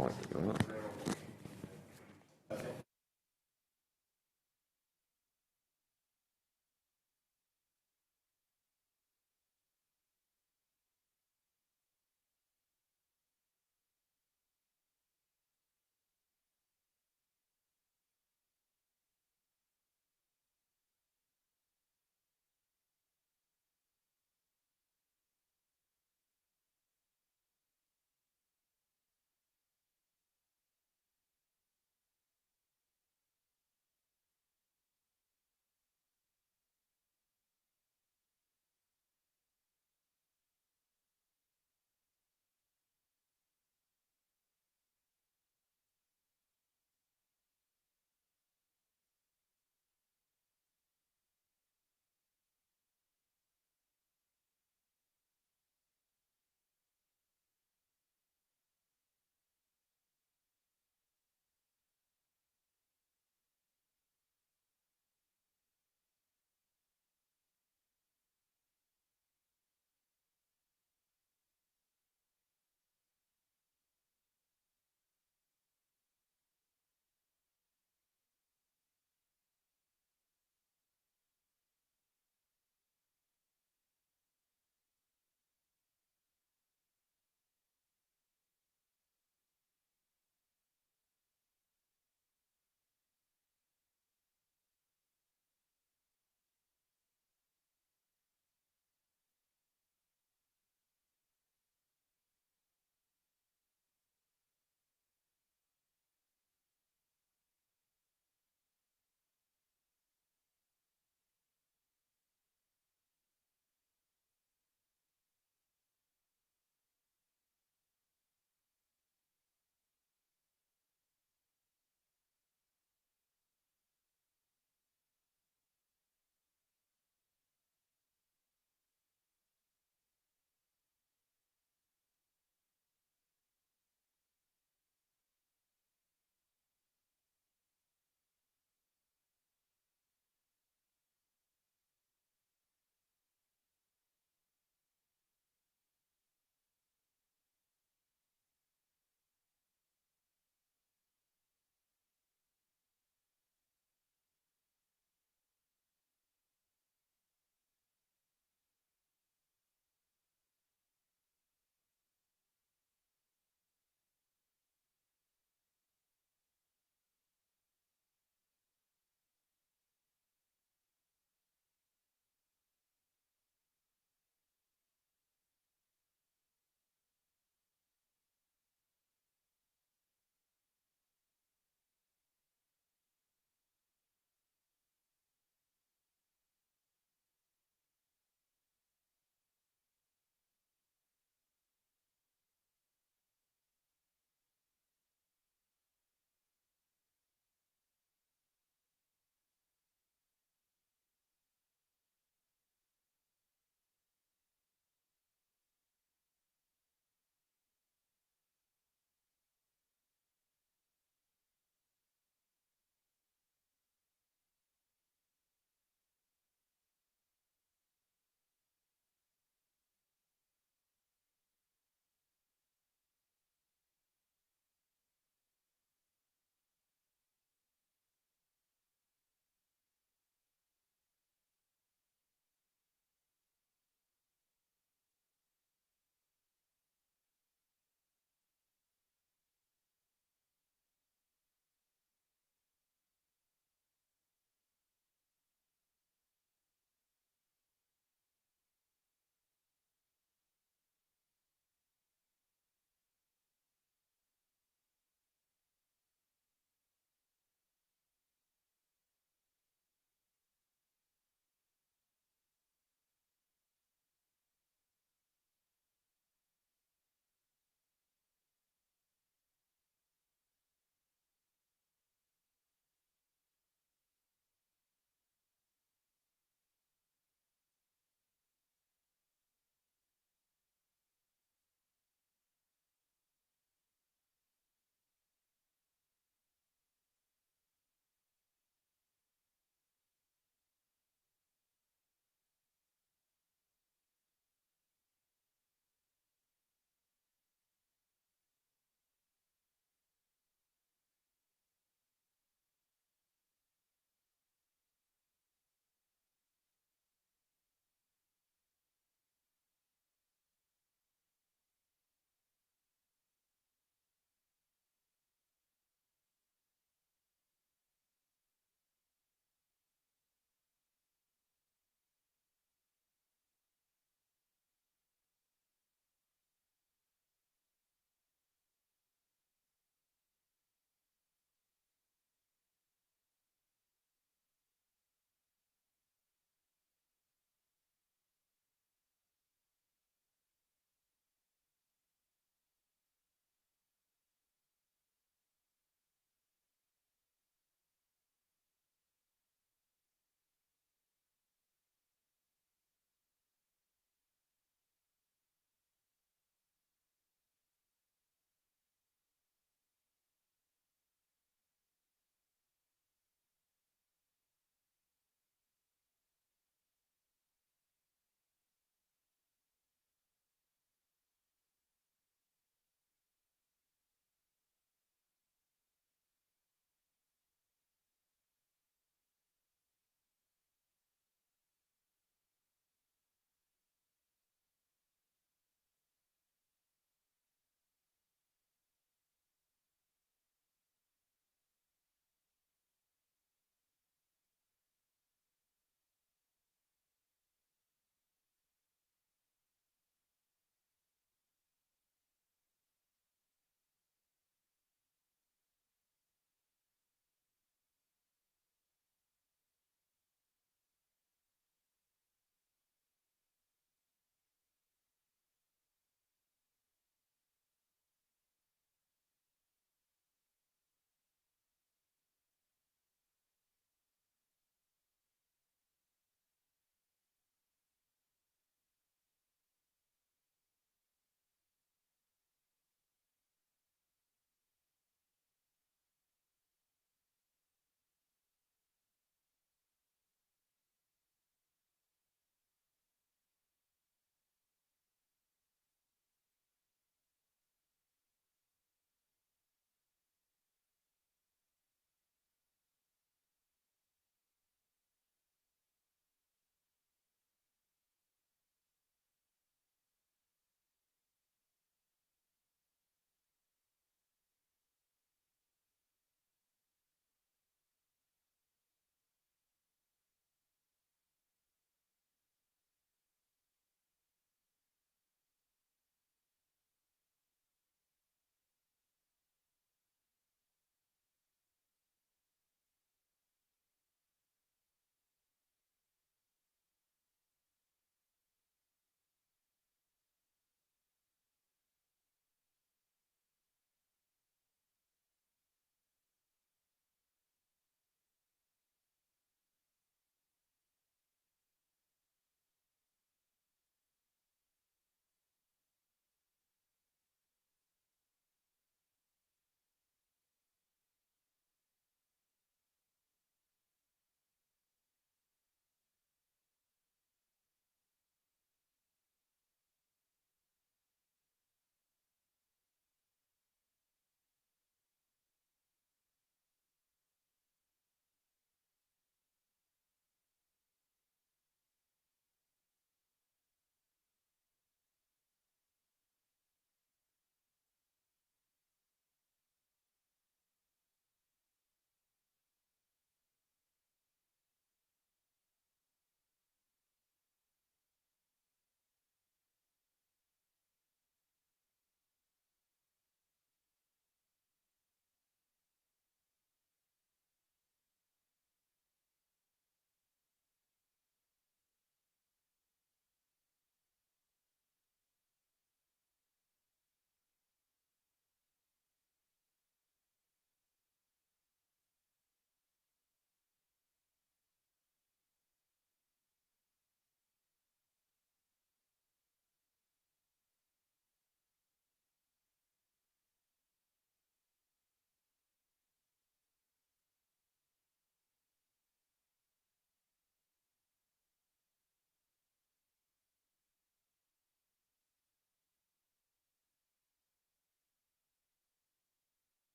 might be all right.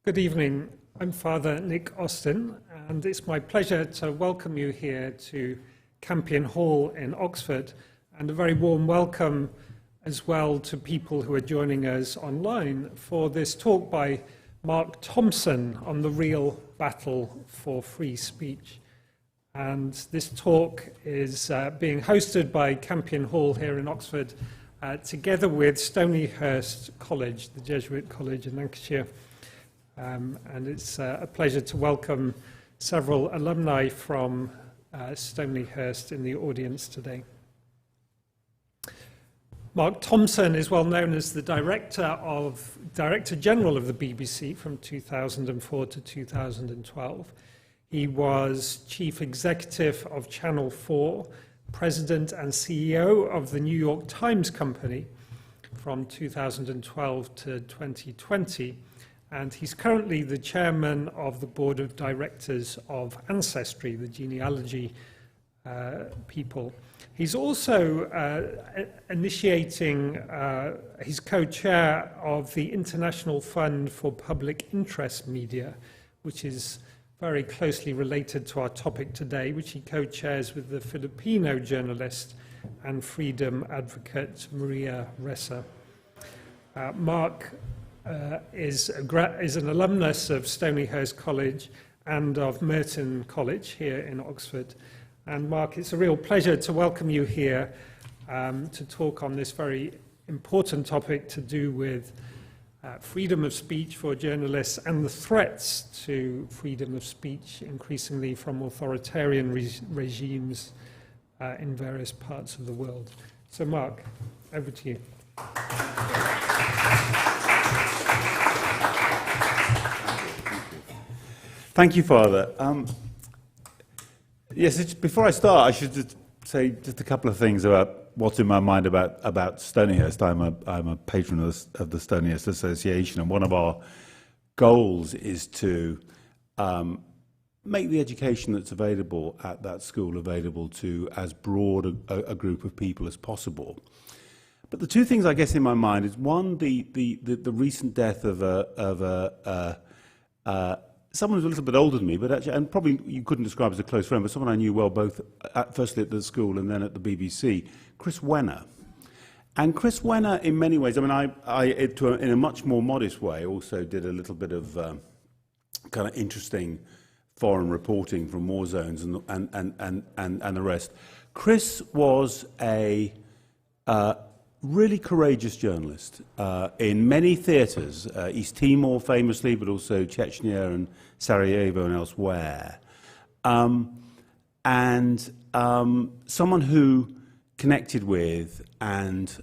Good evening. I'm Father Nick Austin, and it's my pleasure to welcome you here to Campion Hall in Oxford, and a very warm welcome as well to people who are joining us online for this talk by Mark Thompson on the real battle for free speech. And this talk is being hosted by Campion Hall here in Oxford, together with Stonyhurst College, the Jesuit College in Lancashire. And it's a pleasure to welcome several alumni from Stonyhurst in the audience today. Mark Thompson is well known as the Director General of the BBC from 2004 to 2012. He was Chief Executive of Channel 4, President and CEO of the New York Times Company from 2012 to 2020. And he's currently the chairman of the board of directors of Ancestry, the genealogy people. He's also he's co-chair of the International Fund for Public Interest Media, which is very closely related to our topic today, which he co-chairs with the Filipino journalist and freedom advocate Maria Ressa. Mark is an alumnus of Stonyhurst College and of Merton College here in Oxford. And Mark, it's a real pleasure to welcome you here to talk on this very important topic to do with freedom of speech for journalists and the threats to freedom of speech increasingly from authoritarian regimes in various parts of the world. So Mark, over to you. Thank you, Father. Yes, before I start, I should just say just a couple of things about what's in my mind about Stonyhurst. I'm a patron of the Stonyhurst Association, and one of our goals is to make the education that's available at that school available to as broad a group of people as possible. But the two things I guess in my mind is one, the recent death of someone who's a little bit older than me, but actually, and probably you couldn't describe as a close friend, but someone I knew well, both firstly at the school and then at the BBC, Chris Wenner. And Chris Wenner, in many ways, I mean, in a much more modest way, also did a little bit of kind of interesting foreign reporting from war zones and the rest. Chris was a really courageous journalist in many theatres, East Timor famously, but also Chechnya and Sarajevo and elsewhere. And someone who connected with and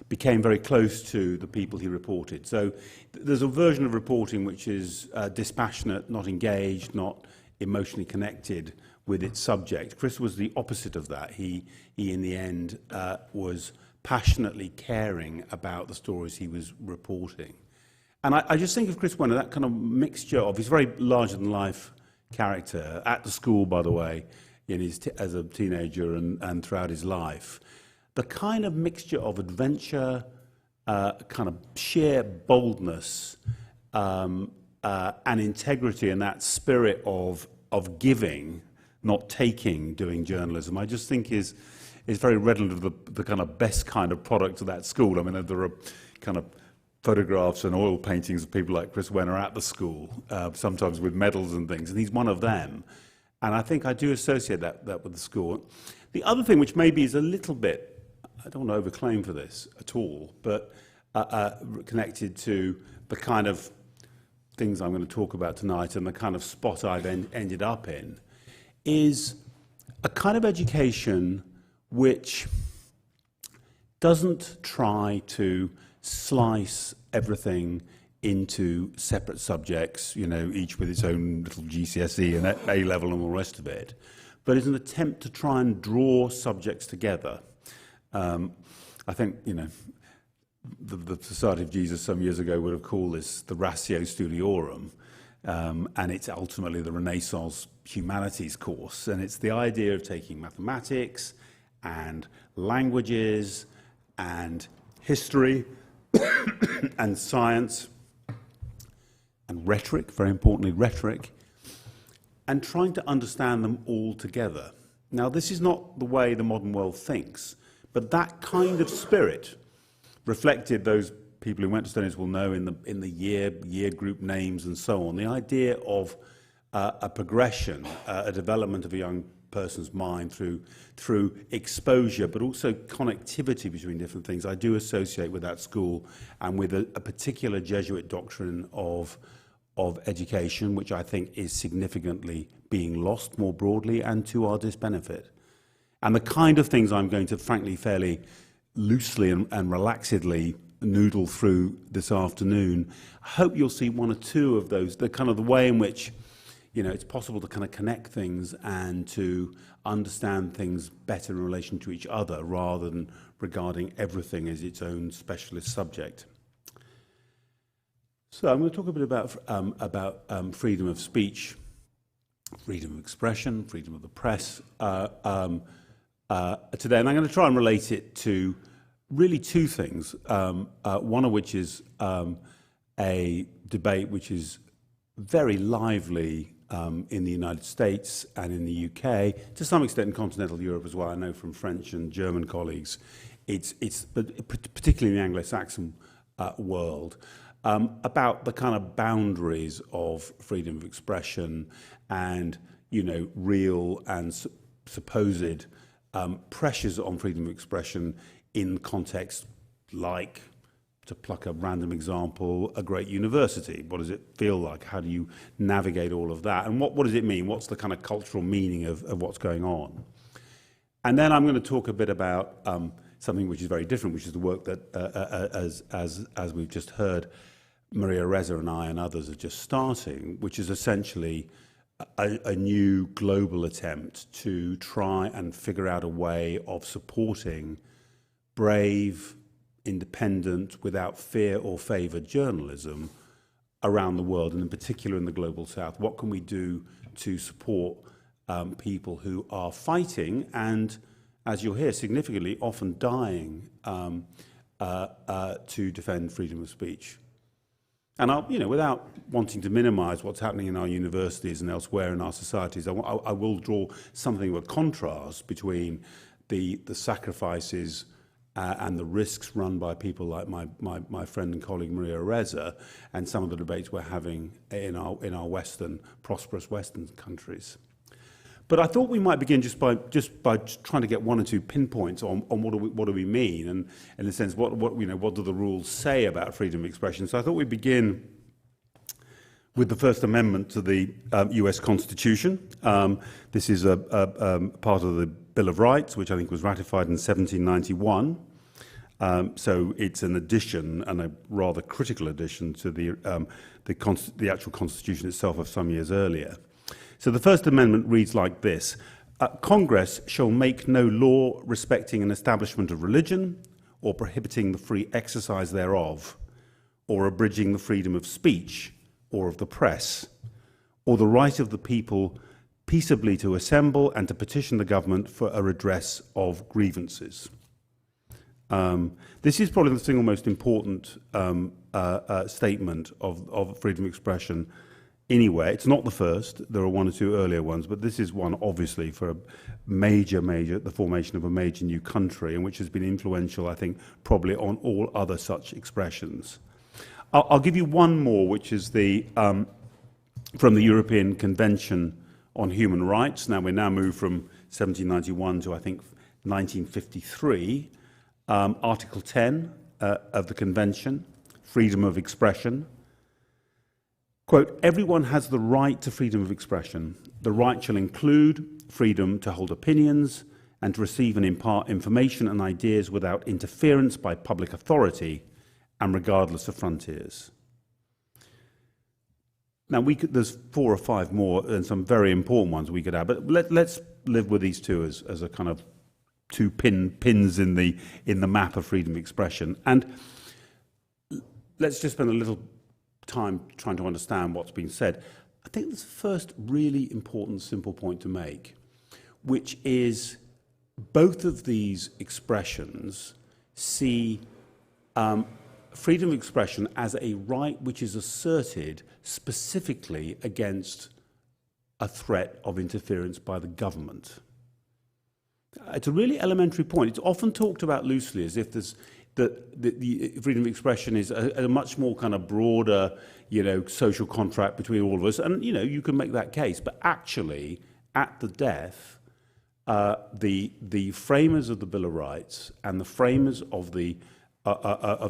became very close to the people he reported. So there's a version of reporting which is dispassionate, not engaged, not emotionally connected with its subject. Chris was the opposite of that. He in the end, was passionately caring about the stories he was reporting. And I just think of Chris Wenner, that kind of mixture of, he's a very larger-than-life character, at the school, by the way, as a teenager and throughout his life. The kind of mixture of adventure, kind of sheer boldness, and integrity, and that spirit of giving, not taking, doing journalism, I just think is very redolent of the kind of best kind of product of that school. I mean, there are kind of photographs and oil paintings of people like Chris Wenner at the school, sometimes with medals and things, and he's one of them. And I think I do associate that with the school. The other thing, which maybe is a little bit, I don't want to overclaim for this at all, but connected to the kind of things I'm going to talk about tonight and the kind of spot I've ended up in, is a kind of education which doesn't try to slice everything into separate subjects, each with its own little GCSE and A level and all the rest of it, but is an attempt to try and draw subjects together. I think, the Society of Jesus some years ago would have called this the Ratio Studiorum, and it's ultimately the Renaissance Humanities course, and it's the idea of taking mathematics and languages and history and science and rhetoric, very importantly rhetoric, and trying to understand them all together. Now, this is not the way the modern world thinks, but that kind of spirit reflected, those people who went to Stonyhurst will know, in the year group names and so on. The idea of a progression, a development of a young person's mind through exposure, but also connectivity between different things, I do associate with that school and with a particular Jesuit doctrine of education, which I think is significantly being lost more broadly and to our disbenefit. And the kind of things I'm going to, frankly, fairly loosely and relaxedly noodle through this afternoon, I hope you'll see one or two of those, the kind of the way in which, you know, it's possible to kind of connect things and to understand things better in relation to each other rather than regarding everything as its own specialist subject. So I'm going to talk a bit about freedom of speech, freedom of expression, freedom of the press today, and I'm going to try and relate it to really two things, one of which is a debate which is very lively in the United States and in the UK, to some extent in continental Europe as well. I know from French and German colleagues, but particularly in the Anglo-Saxon world, about the kind of boundaries of freedom of expression and, you know, real and supposed pressures on freedom of expression in context like, to pluck a random example, a great university. What does it feel like? How do you navigate all of that? And what does it mean? What's the kind of cultural meaning of what's going on? And then I'm going to talk a bit about something which is very different, which is the work that, as we've just heard, Maria Reza and I and others are just starting, which is essentially a new global attempt to try and figure out a way of supporting brave, independent, without fear or favour journalism around the world, and in particular in the global south. What can we do to support people who are fighting and, as you'll hear, significantly often dying to defend freedom of speech? And you know, without wanting to minimise what's happening in our universities and elsewhere in our societies, I will draw something of a contrast between the sacrifices and the risks run by people like my friend and colleague Maria Reza and some of the debates we're having in our prosperous Western countries. But I thought we might begin just by trying to get one or two pinpoints on what do we mean, and in a sense what do the rules say about freedom of expression. So I thought we'd begin with the First Amendment to the US Constitution. This is a part of the Bill of Rights, which I think was ratified in 1791. So it's an addition, and a rather critical addition, to the actual Constitution itself of some years earlier. So the First Amendment reads like this: Congress shall make no law respecting an establishment of religion, or prohibiting the free exercise thereof, or abridging the freedom of speech, or of the press, or the right of the people peaceably to assemble and to petition the government for a redress of grievances. This is probably the single most important statement of freedom of expression anywhere. It's not the first. There are one or two earlier ones, but this is one, obviously, for a the formation of a major new country, and which has been influential, I think, probably on all other such expressions. I'll give you one more, which is from the European Convention on Human Rights. Now, we're moved from 1791 to, I think, 1953. Article 10 of the Convention, freedom of expression. Quote, everyone has the right to freedom of expression. The right shall include freedom to hold opinions and to receive and impart information and ideas without interference by public authority and regardless of frontiers. Now, there's 4 or 5 more and some very important ones we could add, but let's live with these two as a kind of two pins in the map of freedom of expression. And let's just spend a little time trying to understand what's been said. I think there's the first really important, simple point to make, which is both of these expressions see freedom of expression as a right which is asserted specifically against a threat of interference by the government. It's a really elementary point. It's often talked about loosely as if the freedom of expression is a much more kind of broader, social contract between all of us. And, you can make that case. But actually, at the death, the framers of the Bill of Rights and the framers of the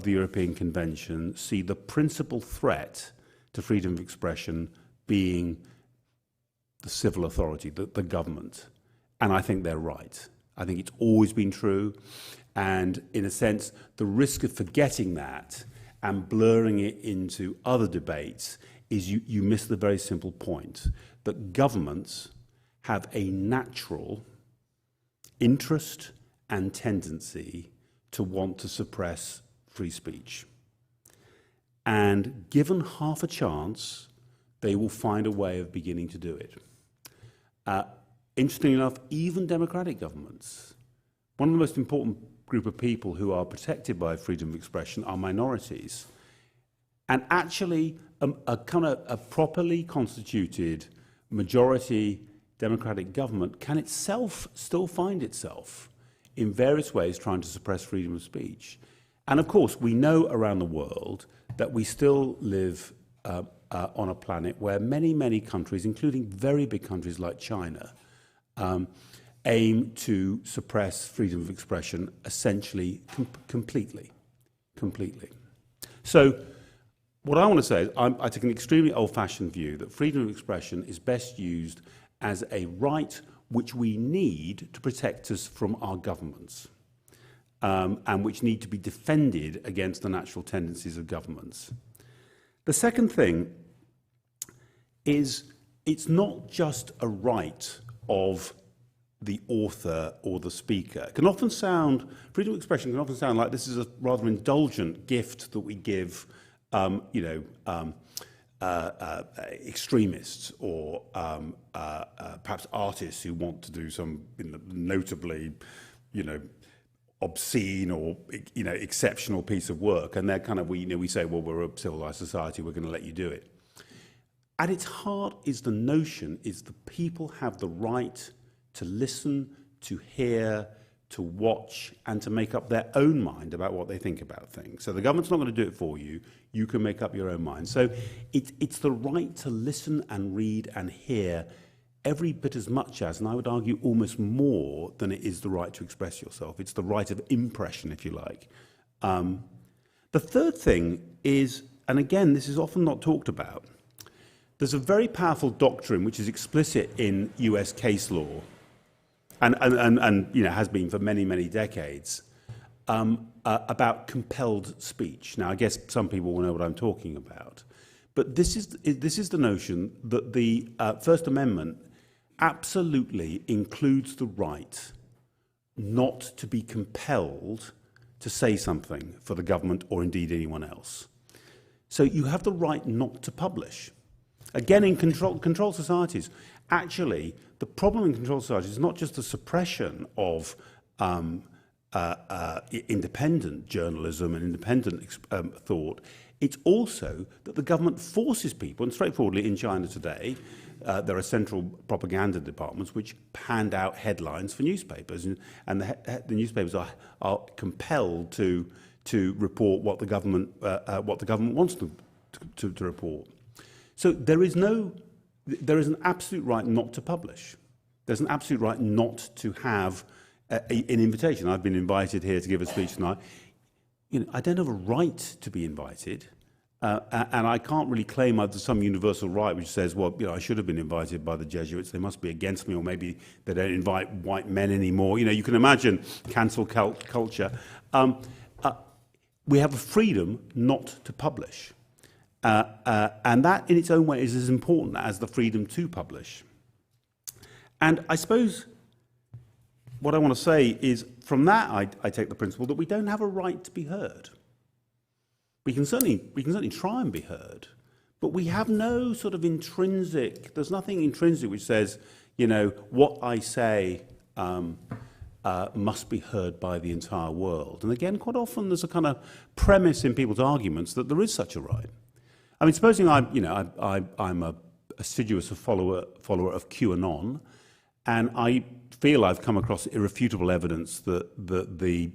European Convention see the principal threat to freedom of expression being the civil authority, the government. And I think they're right. I think it's always been true. And in a sense, the risk of forgetting that and blurring it into other debates is you miss the very simple point that governments have a natural interest and tendency to want to suppress free speech. And given half a chance, they will find a way of beginning to do it. Interestingly enough, even democratic governments, one of the most important group of people who are protected by freedom of expression are minorities. And actually, a properly constituted majority democratic government can itself still find itself in various ways trying to suppress freedom of speech. And of course, we know around the world that we still live on a planet where many, many countries, including very big countries like China, aim to suppress freedom of expression essentially completely. So what I want to say is I take an extremely old-fashioned view that freedom of expression is best used as a right which we need to protect us from our governments, and which need to be defended against the natural tendencies of governments. The second thing is it's not just a right of the author or the speaker. It can often sound, freedom of expression can often sound like this is a rather indulgent gift that we give, extremists or perhaps artists who want to do some notably, obscene or exceptional piece of work, and they're kind of we say, well, we're a civilized society, we're going to let you do it. At its heart is the notion is the people have the right to listen, to hear, to watch, and to make up their own mind about what they think about things. So the government's not going to do it for you. You can make up your own mind. So it's the right to listen and read and hear every bit as much as, and I would argue almost more than it is the right to express yourself. It's the right of impression, if you like. The third thing is, and again, this is often not talked about, there's a very powerful doctrine which is explicit in US case law, and has been for many, many decades, about compelled speech. Now, I guess some people will know what I'm talking about, but this is the notion that the First Amendment absolutely includes the right not to be compelled to say something for the government or indeed anyone else. So you have the right not to publish. Again, in controlled societies, actually, the problem in controlled societies is not just the suppression of independent journalism and independent thought. It's also that the government forces people, and straightforwardly in China today, there are central propaganda departments which hand out headlines for newspapers, and the newspapers are compelled to report what the government wants them to report. So there is an absolute right not to publish. There's an absolute right not to have an invitation. I've been invited here to give a speech tonight. I don't have a right to be invited, and I can't really claim there's some universal right which says, well, I should have been invited by the Jesuits. They must be against me, or maybe they don't invite white men anymore. You can imagine cancel culture. We have a freedom not to publish. And that in its own way is as important as the freedom to publish. And I suppose what I want to say is, from that I take the principle that we don't have a right to be heard. We can certainly try and be heard, but we have no sort of there's nothing intrinsic which says, what I say must be heard by the entire world. And again, quite often there's a kind of premise in people's arguments that there is such a right. I mean, supposing I'm a assiduous follower of QAnon, and I feel I've come across irrefutable evidence that the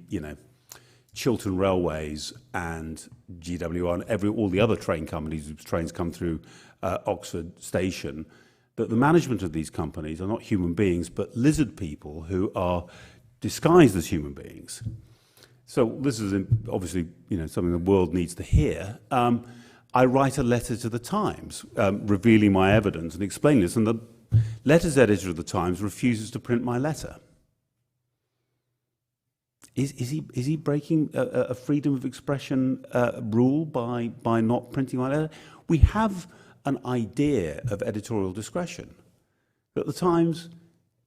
Chiltern Railways and GWR and all the other train companies whose trains come through Oxford Station, that the management of these companies are not human beings but lizard people who are disguised as human beings. So this is obviously something the world needs to hear. I write a letter to the Times revealing my evidence and explaining this, and the letters editor of the Times refuses to print my letter. Is he breaking a freedom of expression rule by not printing my letter? We have an idea of editorial discretion, that the Times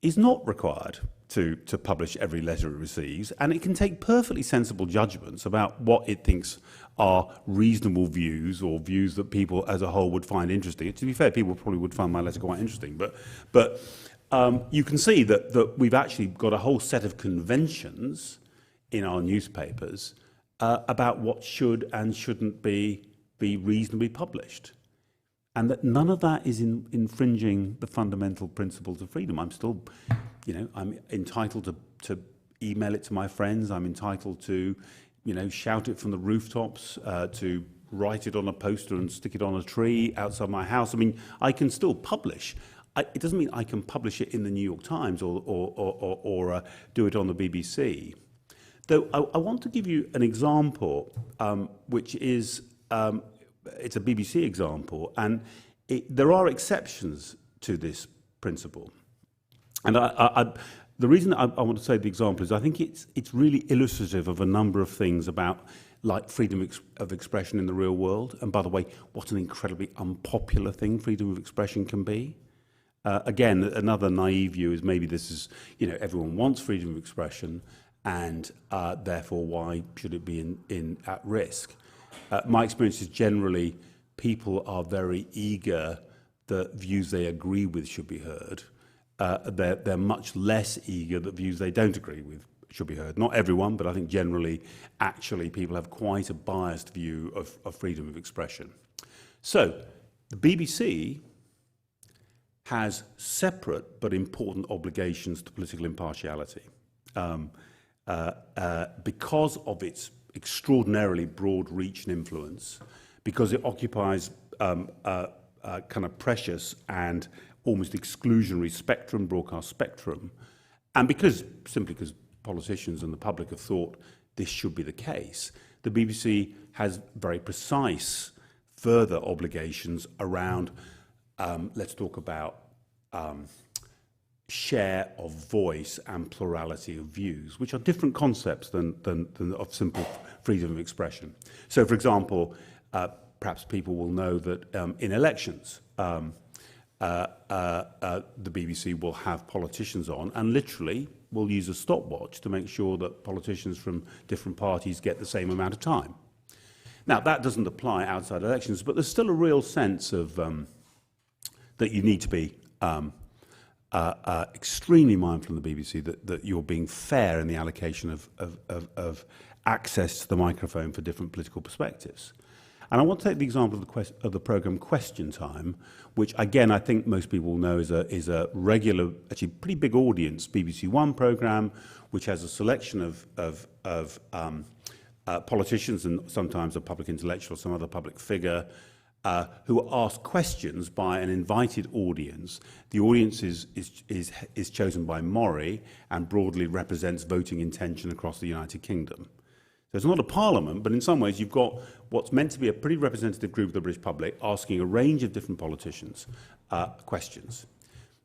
is not required to publish every letter it receives, and it can take perfectly sensible judgments about what it thinks are reasonable views or views that people as a whole would find interesting. To be fair, people probably would find my letter quite interesting, but you can see that we've actually got a whole set of conventions in our newspapers about what should and shouldn't be reasonably published. And that none of that is infringing the fundamental principles of freedom. I'm still, I'm entitled to email it to my friends. I'm entitled to, shout it from the rooftops, to write it on a poster and stick it on a tree outside my house. I mean, I can still publish. It doesn't mean I can publish it in the New York Times or do it on the BBC. Though I want to give you an example, which is... it's a BBC example, and there are exceptions to this principle. And the reason I want to say the example is I think it's really illustrative of a number of things about freedom of expression in the real world. And by the way, what an incredibly unpopular thing freedom of expression can be. Again, another naive view is maybe this is, everyone wants freedom of expression, and therefore why should it be at risk? My experience is generally people are very eager that views they agree with should be heard. They're much less eager that views they don't agree with should be heard. Not everyone, but I think generally, actually, people have quite a biased view of freedom of expression. So, the BBC has separate but important obligations to political impartiality because of its extraordinarily broad reach and influence, because it occupies kind of precious and almost exclusionary spectrum, broadcast spectrum, and simply because politicians and the public have thought this should be the case, the BBC has very precise further obligations around, let's talk about share of voice and plurality of views, which are different concepts than of simple freedom of expression. So, for example, perhaps people will know that in elections, the BBC will have politicians on and literally will use a stopwatch to make sure that politicians from different parties get the same amount of time. Now, that doesn't apply outside elections, but there's still a real sense of that you need to be extremely mindful in the BBC that you're being fair in the allocation of access to the microphone for different political perspectives. And I want to take the example of the programme Question Time, which again I think most people will know is a regular, actually pretty big audience BBC One programme, which has a selection of politicians and sometimes a public intellectual or some other public figure who are asked questions by an invited audience. The audience is chosen by Mori and broadly represents voting intention across the United Kingdom. So it's not a parliament, but in some ways you've got what's meant to be a pretty representative group of the British public asking a range of different politicians questions.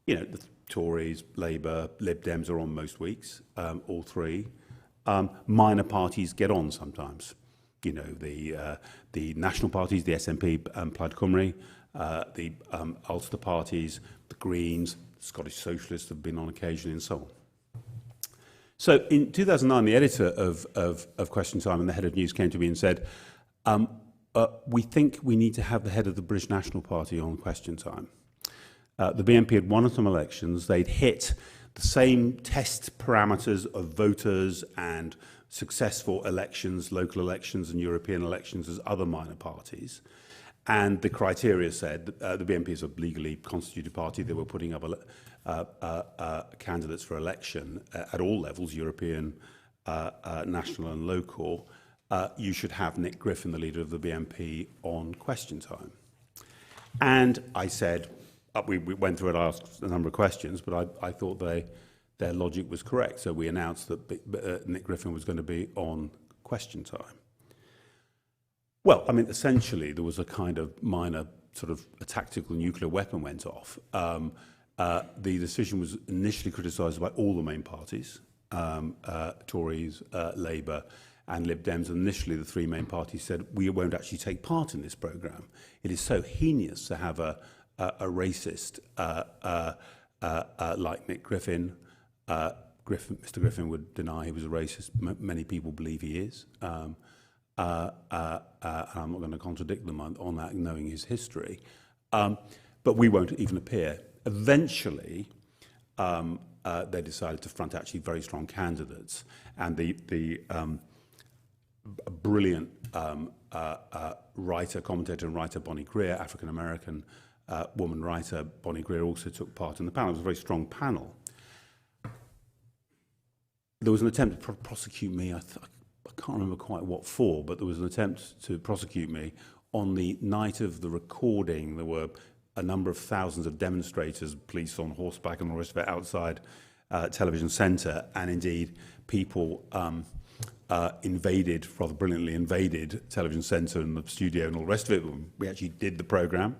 The Tories, Labour, Lib Dems are on most weeks, all three. Minor parties get on sometimes. The national parties, the SNP, Plaid Cymru, the Ulster parties, the Greens, Scottish Socialists have been on occasion, and so on. So in 2009, the editor of Question Time and the head of news came to me and said, we think we need to have the head of the British National Party on Question Time. The BNP had won some elections. They'd hit the same test parameters of voters and successful elections, local elections and European elections as other minor parties. And the criteria said that the BNP is a legally constituted party. They were putting up candidates for election at all levels, European, national and local. You should have Nick Griffin, the leader of the BNP, on Question Time. And I said, we went through it, I asked a number of questions, but I thought their logic was correct. So we announced that Nick Griffin was going to be on Question Time. Well, I mean, essentially, there was a kind of minor sort of a tactical nuclear weapon went off. The decision was initially criticised by all the main parties, Tories, Labour and Lib Dems. Initially, the three main parties said, we won't actually take part in this programme. It is so heinous to have a racist like Nick Griffin. Mr. Griffin would deny he was a racist. Many people believe he is. And I'm not going to contradict them on that, knowing his history. But we won't even appear. Eventually, they decided to front actually very strong candidates. And the brilliant commentator and writer Bonnie Greer, African-American woman writer Bonnie Greer, also took part in the panel. It was a very strong panel. There was an attempt to prosecute me, I can't remember quite what for, but there was an attempt to prosecute me on the night of the recording. There were a number of thousands of demonstrators, police on horseback and all the rest of it outside Television Centre, and indeed people rather brilliantly invaded Television Centre and the studio and all the rest of it. We actually did the programme.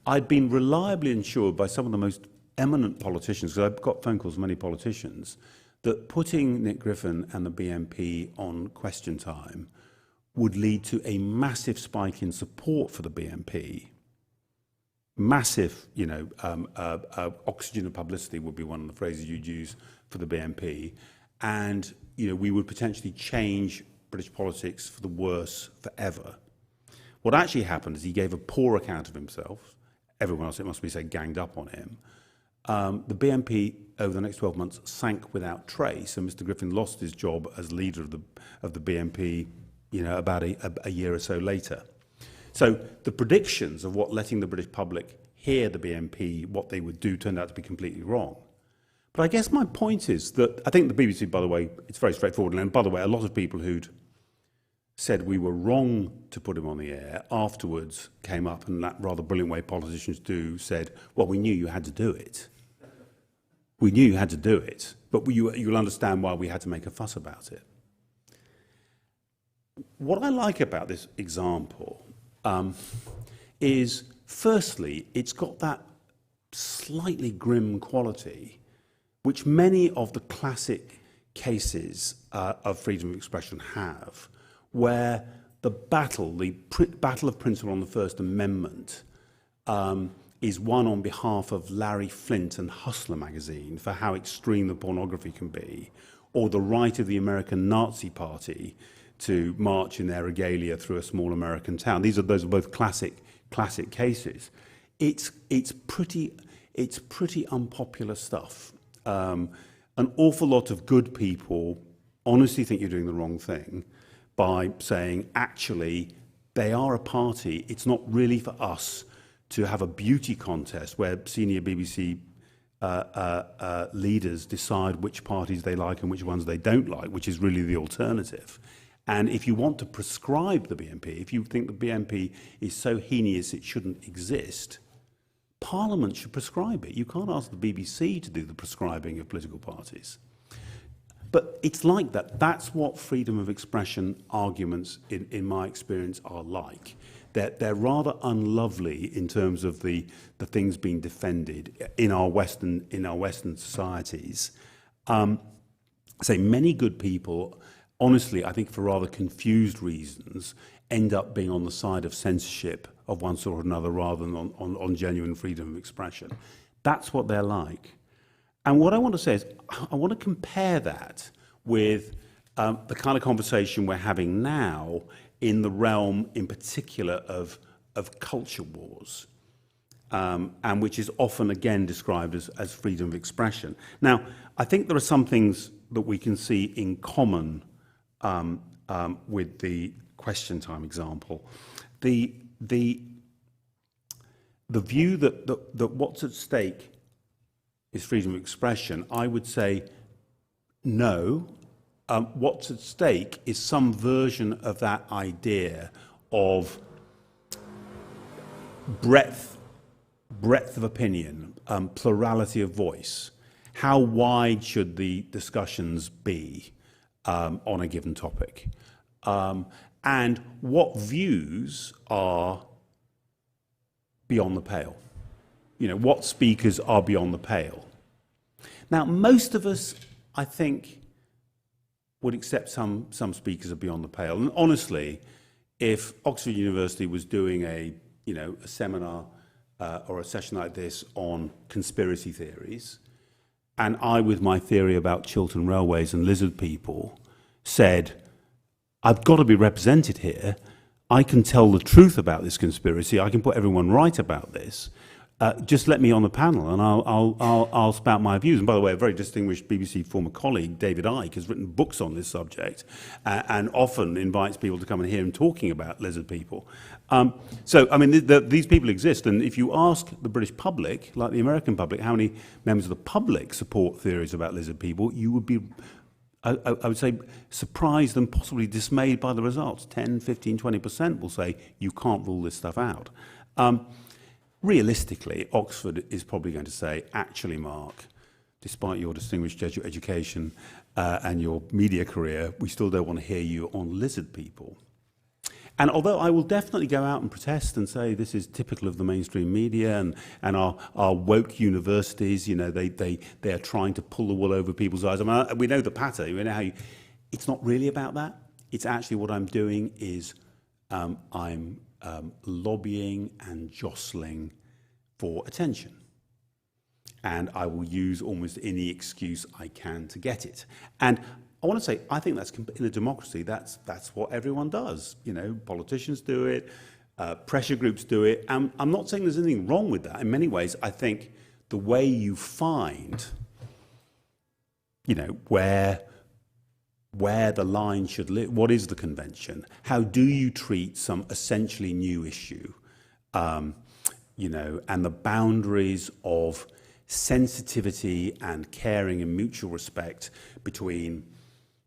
I'd been reliably assured by some of the most eminent politicians, because I've got phone calls from many politicians, that putting Nick Griffin and the BNP on Question Time would lead to a massive spike in support for the BNP. Massive, oxygen of publicity would be one of the phrases you'd use for the BNP. And, we would potentially change British politics for the worse forever. What actually happened is he gave a poor account of himself. Everyone else, it must be said, ganged up on him. The BNP over the next 12 months sank without trace, and Mr. Griffin lost his job as leader of the BNP, about a year or so later. So the predictions of what letting the British public hear the BNP, what they would do, turned out to be completely wrong. But I guess my point is that I think the BBC, by the way, it's very straightforward. And by the way, a lot of people who'd said we were wrong to put him on the air afterwards came up, and in that rather brilliant way politicians do, said, well, we knew you had to do it. We knew you had to do it, but you'll understand why we had to make a fuss about it. What I like about this example is, firstly, it's got that slightly grim quality which many of the classic cases of freedom of expression have, where the battle of principle on the First Amendment is won on behalf of Larry Flynt and Hustler magazine for how extreme the pornography can be, or the right of the American Nazi Party to march in their regalia through a small American town. Those are both classic cases. It's pretty unpopular stuff. An awful lot of good people honestly think you're doing the wrong thing by saying, actually, they are a party. It's not really for us to have a beauty contest where senior BBC leaders decide which parties they like and which ones they don't like, which is really the alternative. And if you want to prescribe the BNP, if you think the BNP is so heinous it shouldn't exist, Parliament should prescribe it. You can't ask the BBC to do the prescribing of political parties. But it's like that. That's what freedom of expression arguments, in my experience, are like. They're rather unlovely in terms of the things being defended in our Western societies. Say many good people, honestly, I think for rather confused reasons, end up being on the side of censorship of one sort or another rather than on genuine freedom of expression. That's what they're like. And what I want to say is, I want to compare that with the kind of conversation we're having now in the realm, in particular, of culture wars. and which is often, again, described as freedom of expression. Now, I think there are some things that we can see in common with the question time example. The view that what's at stake is freedom of expression, I would say no. What's at stake is some version of that idea of breadth of opinion, plurality of voice. How wide should the discussions be on a given topic? And what views are beyond the pale? You know, what speakers are beyond the pale? Now, most of us, I think, would accept some speakers are beyond the pale. And honestly, if Oxford University was doing a seminar or a session like this on conspiracy theories, and I, with my theory about Chiltern Railways and lizard people, said, I've got to be represented here. I can tell the truth about this conspiracy. I can put everyone right about this. Just let me on the panel, and I'll spout my views. And by the way, a very distinguished BBC former colleague, David Icke, has written books on this subject, and often invites people to come and hear him talking about lizard people. So, I mean, these people exist, and if you ask the British public, like the American public, how many members of the public support theories about lizard people, you would be, I would say, surprised and possibly dismayed by the results. 10, 15, 20% will say, you can't rule this stuff out. Realistically, Oxford is probably going to say, actually, Mark, despite your distinguished education and your media career, we still don't want to hear you on lizard people. And although I will definitely go out and protest and say this is typical of the mainstream media and our woke universities, you know, they are trying to pull the wool over people's eyes. I mean, we know the patter, we know how it's not really about that. It's actually what I'm doing is I'm lobbying and jostling for attention. And I will use almost any excuse I can to get it. And I want to say, I think that's, in a democracy, that's what everyone does. You know, politicians do it, pressure groups do it. And I'm not saying there's anything wrong with that. In many ways, I think the way you find, you know, where the line should live, what is the convention? How do you treat some essentially new issue? You know, and the boundaries of sensitivity and caring and mutual respect between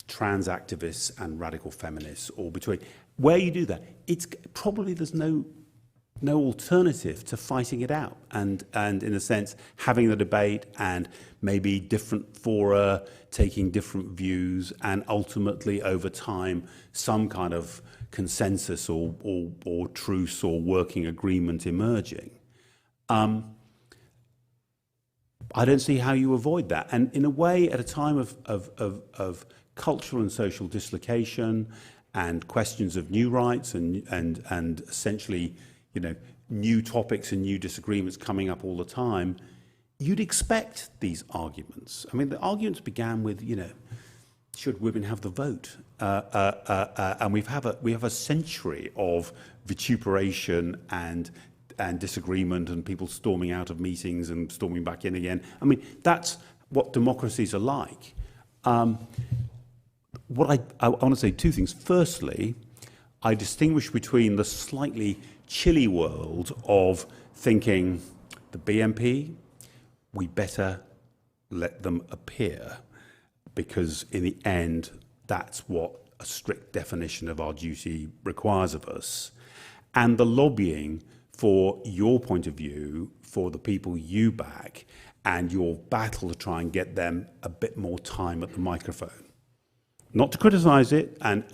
trans activists and radical feminists, or between where you do that, it's probably there's no alternative to fighting it out and in a sense having the debate and maybe different fora taking different views and ultimately over time some kind of consensus or truce or working agreement emerging. I don't see how you avoid that. And in a way, at a time of cultural and social dislocation and questions of new rights and essentially, you know, new topics and new disagreements coming up all the time, you'd expect these arguments. I mean, the arguments began with, you know, should women have the vote? And we have a century of vituperation and disagreement and people storming out of meetings and storming back in again. I mean, that's what democracies are like. What I want to say two things. Firstly, I distinguish between the slightly chilly world of thinking the BNP, we better let them appear because in the end, that's what a strict definition of our duty requires of us. And the lobbying for your point of view, for the people you back, and your battle to try and get them a bit more time at the microphone. Not to criticise it, and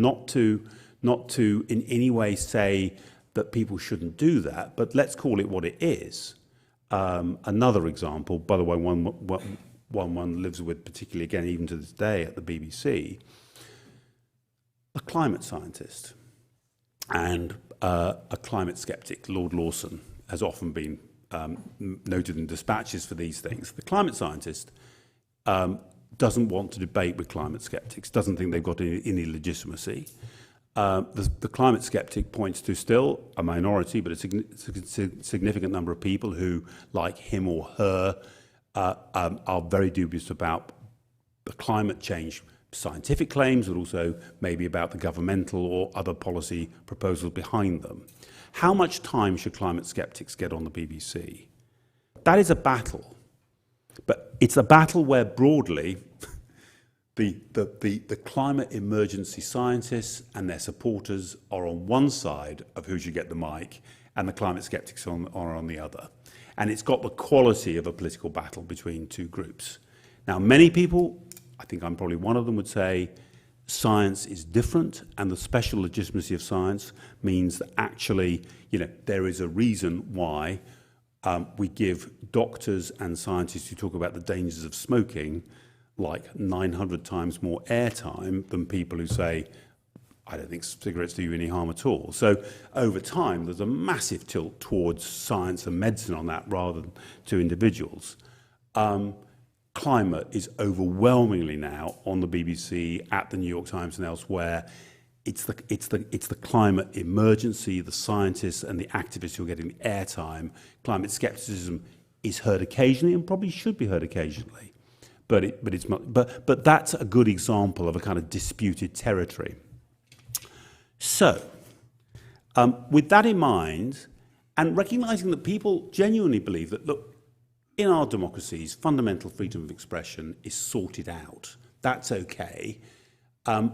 not to in any way say that people shouldn't do that, but let's call it what it is. Another example, by the way, one lives with, particularly again even to this day at the BBC, a climate scientist and a climate skeptic, Lord Lawson, has often been noted in dispatches for these things. The climate scientist doesn't want to debate with climate skeptics, doesn't think they've got any legitimacy. the climate skeptic points to still a minority, but a significant number of people who, like him or her, are very dubious about the climate change scientific claims, but also maybe about the governmental or other policy proposals behind them. How much time should climate skeptics get on the BBC? That is a battle, but it's a battle where broadly the climate emergency scientists and their supporters are on one side of who should get the mic, and the climate skeptics are on the other. And it's got the quality of a political battle between two groups. Now, many people, I think I'm probably one of them, would say science is different, and the special legitimacy of science means that actually, there is a reason why we give doctors and scientists who talk about the dangers of smoking like 900 times more airtime than people who say, I don't think cigarettes do you any harm at all. So over time, there's a massive tilt towards science and medicine on that rather than to individuals. Climate is overwhelmingly now on the BBC, at the New York Times and elsewhere. It's the climate emergency, the scientists and the activists who are getting airtime. Climate skepticism is heard occasionally and probably should be heard occasionally, but that's a good example of a kind of disputed territory. So, with that in mind, and recognising that people genuinely believe that, look, in our democracies, fundamental freedom of expression is sorted out. That's okay.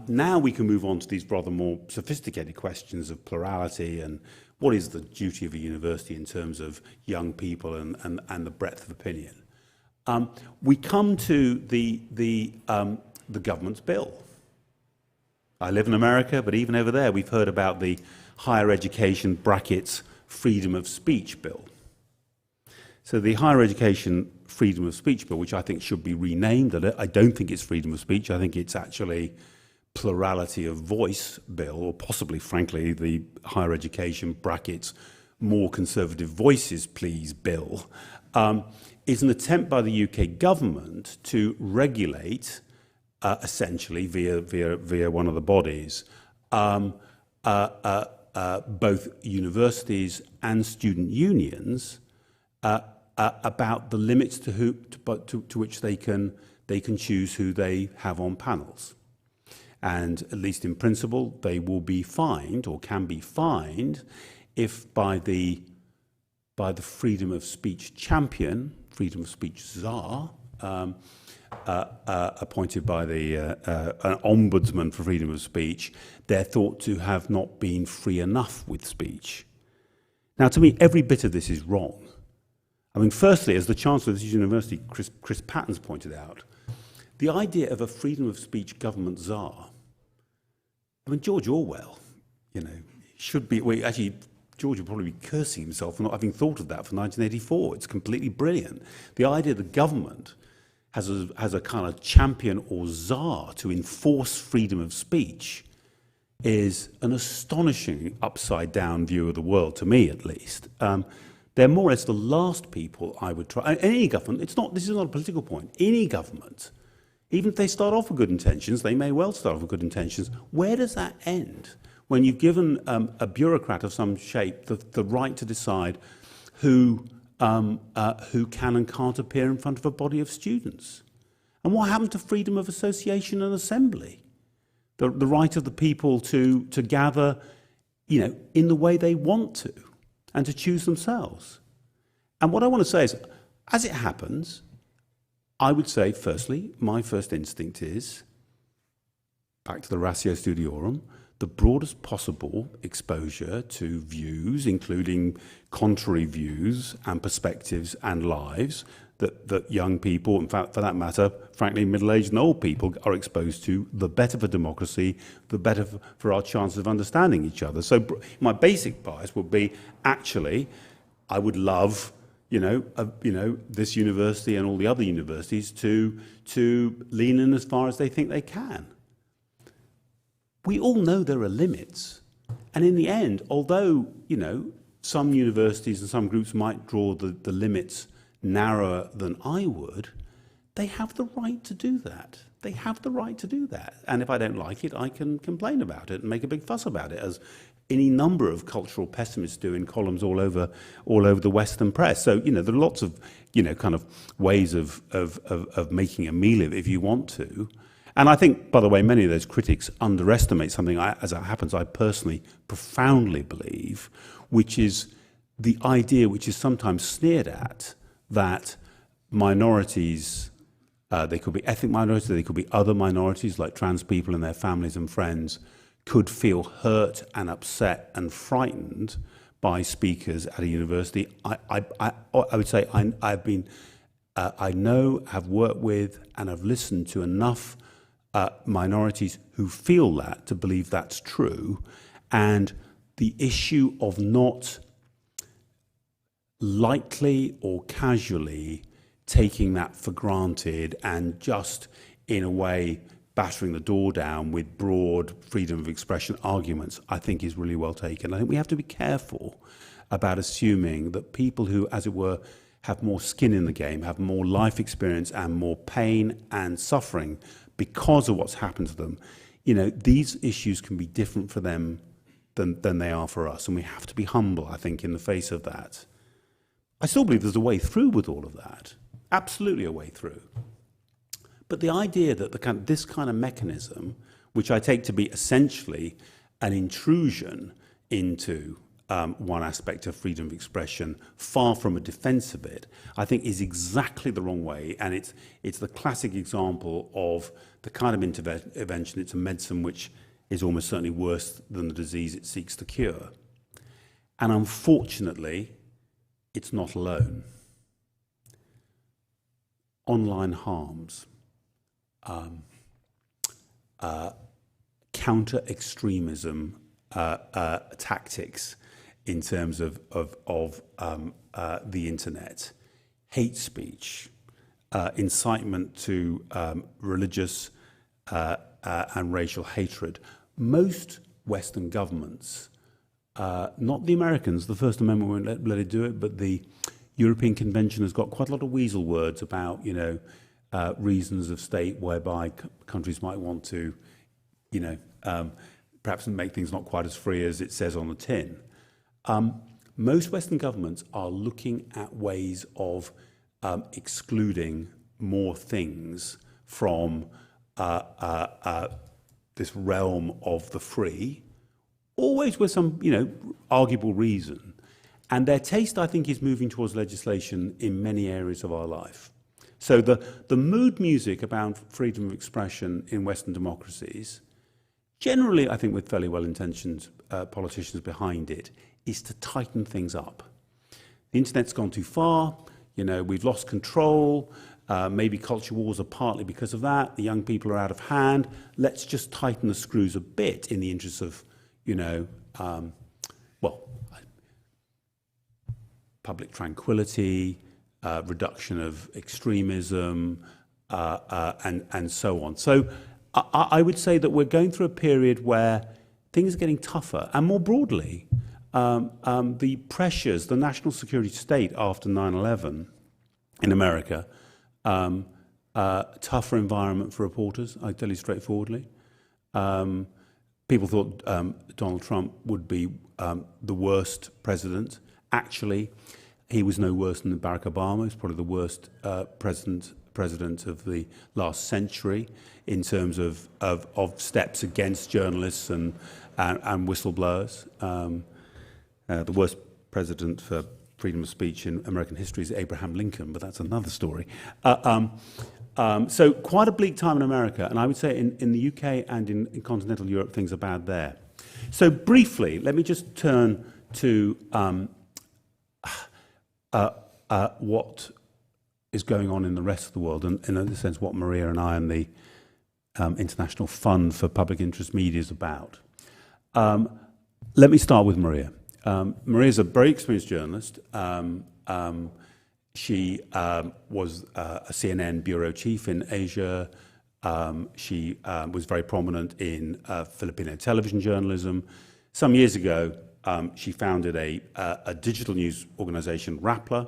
Now we can move on to these rather more sophisticated questions of plurality and what is the duty of a university in terms of young people and the breadth of opinion. We come to the government's bill. I live in America, but even over there we've heard about the higher education brackets freedom of speech bill. So the higher education freedom of speech bill, which I think should be renamed, I don't think it's freedom of speech, I think it's actually plurality of voice bill, or possibly, frankly, the higher education brackets more conservative voices please bill, is an attempt by the UK government to regulate, essentially via one of the bodies, both universities and student unions about the limits to which they can choose who they have on panels. And at least in principle, they will be fined or can be fined if by the freedom of speech champion, freedom of speech czar, appointed by an ombudsman for freedom of speech, they're thought to have not been free enough with speech. Now, to me, every bit of this is wrong. I mean, firstly, as the Chancellor of this university, Chris Patton's pointed out, the idea of a freedom of speech government czar, I mean, George Orwell, should be, well, actually, George would probably be cursing himself for not having thought of that for 1984. It's completely brilliant. The idea the government has a kind of champion or czar to enforce freedom of speech is an astonishing upside-down view of the world, to me at least. They're more or less the last people I would try. Any government, this is not a political point, any government, even if they start off with good intentions, they may well start off with good intentions, where does that end? When you've given a bureaucrat of some shape the right to decide who can and can't appear in front of a body of students. And what happened to freedom of association and assembly? The right of the people to gather, in the way they want to and to choose themselves. And what I want to say is, as it happens, I would say, firstly, my first instinct is, back to the ratio studiorum, the broadest possible exposure to views, including contrary views and perspectives and lives that young people, in fact, for that matter, frankly, middle-aged and old people are exposed to, the better for democracy, the better for our chances of understanding each other. So my basic bias would be, actually, I would love, this university and all the other universities to lean in as far as they think they can. We all know there are limits. And in the end, although, some universities and some groups might draw the limits narrower than I would, they have the right to do that. they have the right to do that. And if I don't like it, I can complain about it and make a big fuss about it, as any number of cultural pessimists do in columns all over the Western press. So, there are lots of, kind of ways of making a meal of it if you want to. And I think, by the way, many of those critics underestimate something, as it happens, I personally profoundly believe, which is the idea, which is sometimes sneered at, that minorities, they could be ethnic minorities, they could be other minorities like trans people and their families and friends, could feel hurt and upset and frightened by speakers at a university. I would say I know, have worked with, and have listened to enough minorities who feel that to believe that's true, and the issue of not lightly or casually taking that for granted and just in a way battering the door down with broad freedom of expression arguments, I think is really well taken. I think we have to be careful about assuming that people who, as it were, have more skin in the game, have more life experience and more pain and suffering because of what's happened to them, these issues can be different for them than they are for us. And we have to be humble, I think, in the face of that. I still believe there's a way through with all of that. Absolutely a way through. But the idea that this kind of mechanism, which I take to be essentially an intrusion into one aspect of freedom of expression, far from a defense of it, I think is exactly the wrong way. And it's the classic example of the kind of intervention. It's a medicine which is almost certainly worse than the disease it seeks to cure. And unfortunately, it's not alone. Online harms, counter-extremism tactics in terms of the internet, hate speech, incitement to religious and racial hatred. Most Western governments, not the Americans, the First Amendment won't let it do it, but the European Convention has got quite a lot of weasel words about, reasons of state whereby countries might want to, perhaps make things not quite as free as it says on the tin. Most Western governments are looking at ways of excluding more things from this realm of the free, always with some, arguable reason. And their taste, I think, is moving towards legislation in many areas of our life. So the mood music about freedom of expression in Western democracies, generally, I think with fairly well-intentioned politicians behind it, is to tighten things up. The internet's gone too far, we've lost control, maybe culture wars are partly because of that, the young people are out of hand, let's just tighten the screws a bit in the interest of, public tranquility, reduction of extremism, and so on. So I would say that we're going through a period where things are getting tougher, and more broadly, the pressures, the national security state after 9/11 in America, tougher environment for reporters, I tell you straightforwardly. People thought Donald Trump would be the worst president. Actually, he was no worse than Barack Obama. He's probably the worst president of the last century in terms of steps against journalists and whistleblowers. The worst president for freedom of speech in American history is Abraham Lincoln, but that's another story. So quite a bleak time in America, and I would say in the UK and in continental Europe, things are bad there. So briefly, let me just turn to what is going on in the rest of the world, and in a sense what Maria and I and the International Fund for Public Interest Media is about. Let me start with Maria. Maria's a very experienced journalist. She was a CNN bureau chief in Asia. She was very prominent in Filipino television journalism. Some years ago, she founded a digital news organization, Rappler,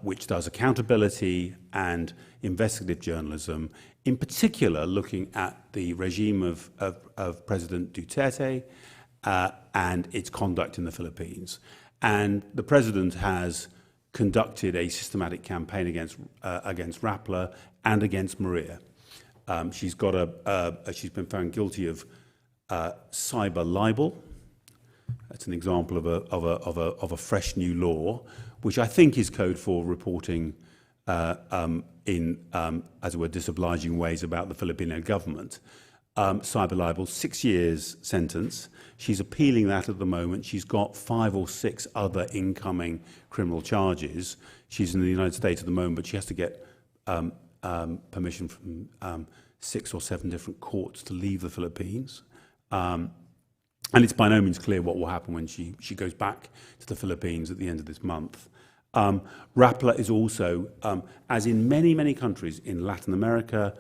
which does accountability and investigative journalism, in particular looking at the regime of President Duterte and its conduct in the Philippines. And the president has conducted a systematic campaign against Rappler and against Maria. She's been found guilty of cyber libel. That's an example of a fresh new law, which I think is code for reporting in, as it were, disobliging ways about the Filipino government. Cyber libel, 6 years sentence. She's appealing that at the moment. She's got 5 or 6 other incoming criminal charges. She's in the United States at the moment, but she has to get permission from 6 or 7 different courts to leave the Philippines. And it's by no means clear what will happen when she goes back to the Philippines at the end of this month. Rappler is also, as in many, many countries in Latin America,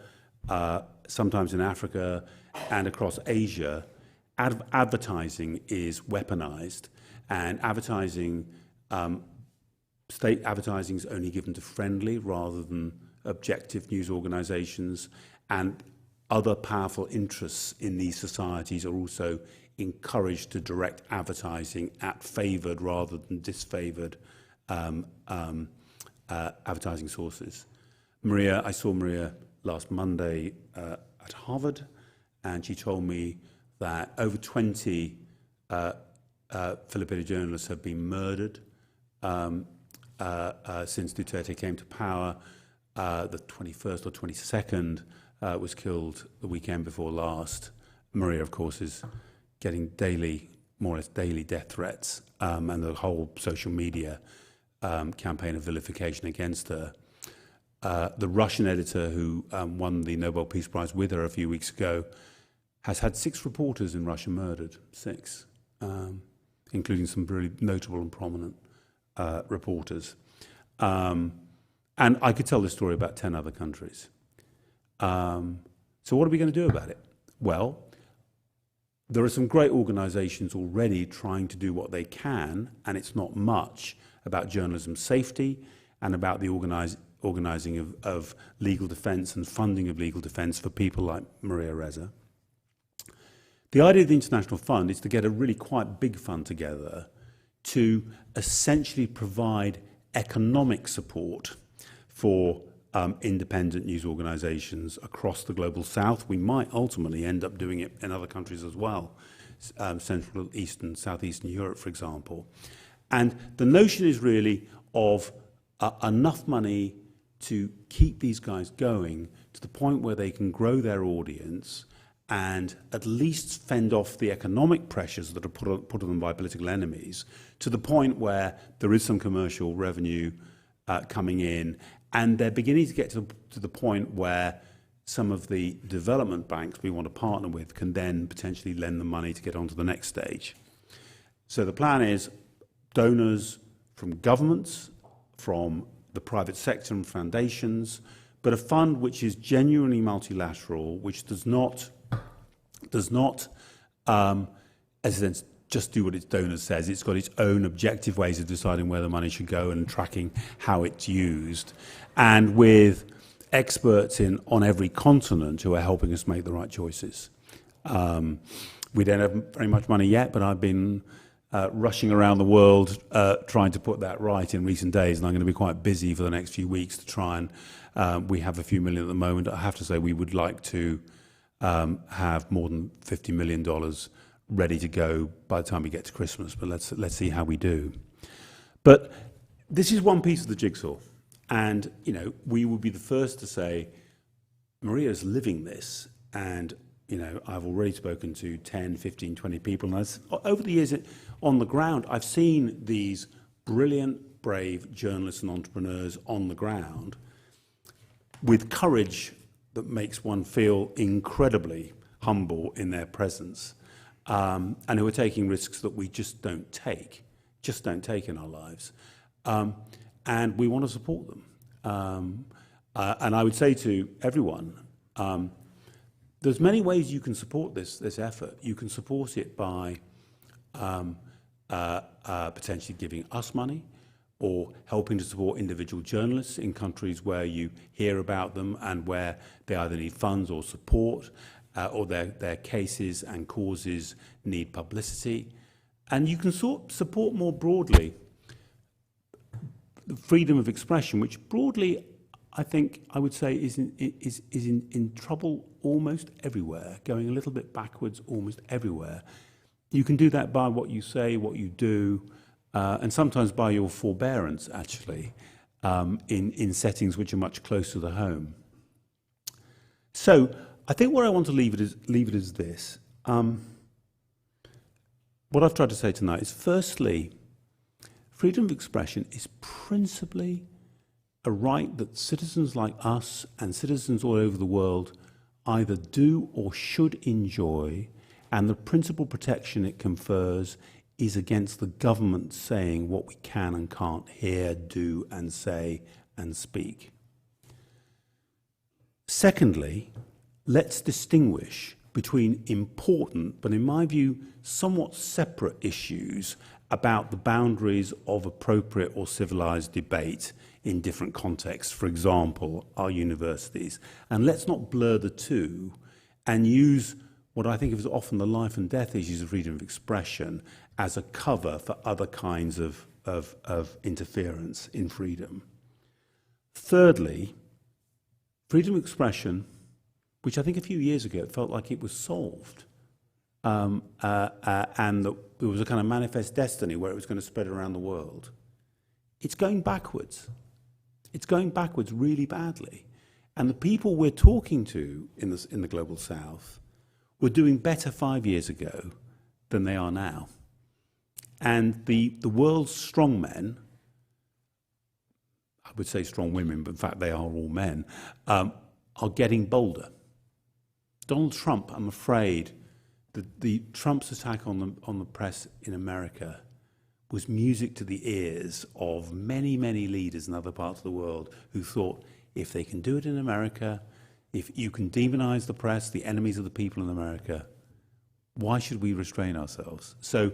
sometimes in Africa and across Asia, advertising is weaponized, and state advertising is only given to friendly rather than objective news organizations, and other powerful interests in these societies are also encouraged to direct advertising at favored rather than disfavored advertising sources. I saw Maria last Monday at Harvard, and she told me that over 20 Filipino journalists have been murdered since Duterte came to power. The 21st or 22nd was killed the weekend before last. Maria, of course, is getting more or less daily death threats, and the whole social media campaign of vilification against her. The Russian editor who won the Nobel Peace Prize with her a few weeks ago has had 6 reporters in Russia murdered, 6, including some really notable and prominent reporters. And I could tell this story about 10 other countries. So what are we going to do about it? Well, there are some great organizations already trying to do what they can, and it's not much, about journalism safety and about the organizing of legal defense and funding of legal defense for people like Maria Reza. The idea of the International Fund is to get a really quite big fund together to essentially provide economic support for independent news organizations across the global south. We might ultimately end up doing it in other countries as well, Central, Eastern, Southeastern Europe, for example. And the notion is really of enough money to keep these guys going to the point where they can grow their audience and at least fend off the economic pressures that are put on them by political enemies, to the point where there is some commercial revenue coming in, and they're beginning to get to the point where some of the development banks we want to partner with can then potentially lend them money to get on to the next stage. So the plan is donors from governments, from the private sector and foundations, but a fund which is genuinely multilateral, which does not as just do what its donor says. It's got its own objective ways of deciding where the money should go and tracking how it's used, and with experts on every continent who are helping us make the right choices. We don't have very much money yet, but I've been rushing around the world trying to put that right in recent days, and I'm going to be quite busy for the next few weeks to try and we have a few million at the moment. I have to say we would like to have more than $50 million ready to go by the time we get to Christmas, but let's see how we do. But this is one piece of the jigsaw, and we would be the first to say Maria's living this, and I've already spoken to 10, 15, 20 people, and over the years on the ground, I've seen these brilliant, brave journalists and entrepreneurs on the ground with courage that makes one feel incredibly humble in their presence, and who are taking risks that we just don't take in our lives. And we want to support them. And I would say to everyone, there's many ways you can support this effort. You can support it by potentially giving us money. or helping to support individual journalists in countries where you hear about them and where they either need funds or support, or their cases and causes need publicity. And you can support more broadly the freedom of expression, which broadly, I think, I would say is in trouble almost everywhere, going a little bit backwards almost everywhere. You can do that by what you say, what you do, and sometimes by your forbearance, actually, in settings which are much closer to home. So I think where I want to leave it is this. What I've tried to say tonight is, firstly, freedom of expression is principally a right that citizens like us and citizens all over the world either do or should enjoy, and the principal protection it confers is against the government saying what we can and can't hear, do and say and speak. Secondly, let's distinguish between important, but in my view, somewhat separate issues about the boundaries of appropriate or civilized debate in different contexts, for example, our universities. And let's not blur the two and use what I think of as often the life and death issues of freedom of expression as a cover for other kinds of interference in freedom. Thirdly, freedom of expression, which I think a few years ago it felt like it was solved, and that there was a kind of manifest destiny where it was going to spread around the world. It's going backwards. It's going backwards really badly. And the people we're talking to in the Global South were doing better 5 years ago than they are now. And the world's strong men, I would say strong women, but in fact they are all men, are getting bolder. Donald Trump, I'm afraid, the Trump's attack on the press in America was music to the ears of many, many leaders in other parts of the world who thought, if they can do it in America, if you can demonize the press, the enemies of the people in America, why should we restrain ourselves? So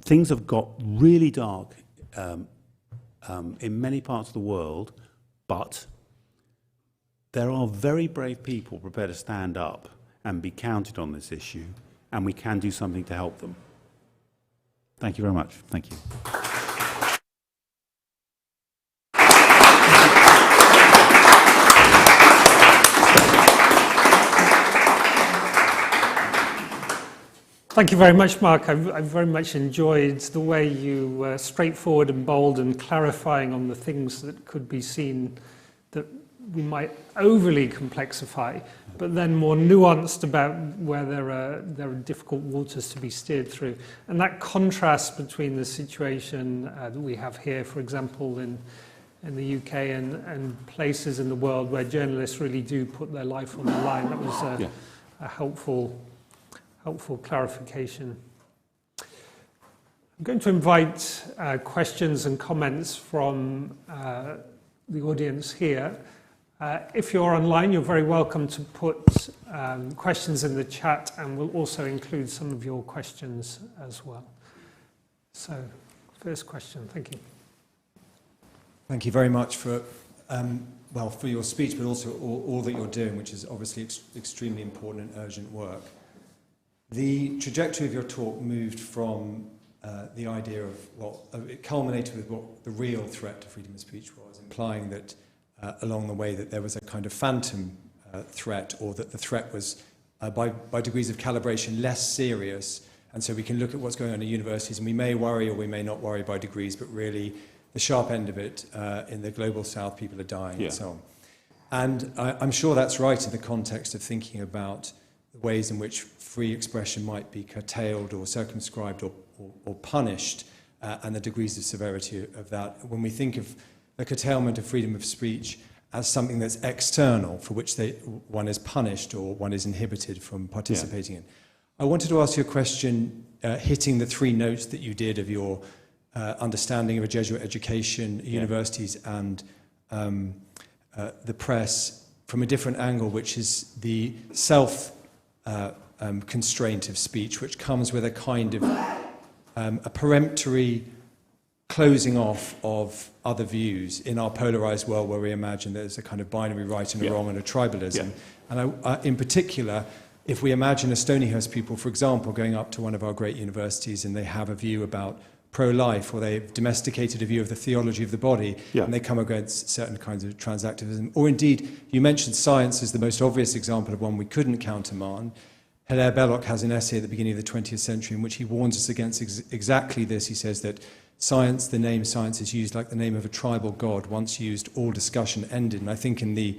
things have got really dark in many parts of the world, but there are very brave people prepared to stand up and be counted on this issue, and we can do something to help them. Thank you very much. Thank you. Thank you very much, Mark. I've very much enjoyed the way you were straightforward and bold and clarifying on the things that could be seen that we might overly complexify, but then more nuanced about where there are difficult waters to be steered through. And that contrast between the situation that we have here, for example, in the UK and places in the world where journalists really do put their life on the line, that was a helpful clarification. I'm going to invite questions and comments from the audience here. If you're online, you're very welcome to put questions in the chat, and we'll also include some of your questions as well. So, first question, thank you. Thank you very much for your speech, but also all that you're doing, which is obviously extremely important and urgent work. The trajectory of your talk moved from the idea of, it culminated with what the real threat to freedom of speech was, implying that along the way that there was a kind of phantom threat, or that the threat was, by degrees of calibration, less serious. And so we can look at what's going on in universities, and we may worry or we may not worry by degrees, but really the sharp end of it, in the Global South, people are dying and so on. And I'm sure that's right in the context of thinking about the ways in which free expression might be curtailed or circumscribed or punished, and the degrees of severity of that. When we think of the curtailment of freedom of speech as something that's external, for which one is punished or one is inhibited from participating in. I wanted to ask you a question hitting the three notes that you did of your understanding of a Jesuit education, universities, and the press from a different angle, which is the constraint of speech, which comes with a kind of a peremptory closing off of other views in our polarized world where we imagine there's a kind of binary right and a wrong and a tribalism. And in particular, if we imagine a Stonyhurst people, for example, going up to one of our great universities and they have a view about pro-life, or they've domesticated a view of the theology of the body, and they come against certain kinds of transactivism. Or indeed, you mentioned science as the most obvious example of one we couldn't countermand. Hilaire Belloc has an essay at the beginning of the 20th century in which he warns us against exactly this. He says that science, the name science, is used like the name of a tribal god. Once used, all discussion ended. And I think in the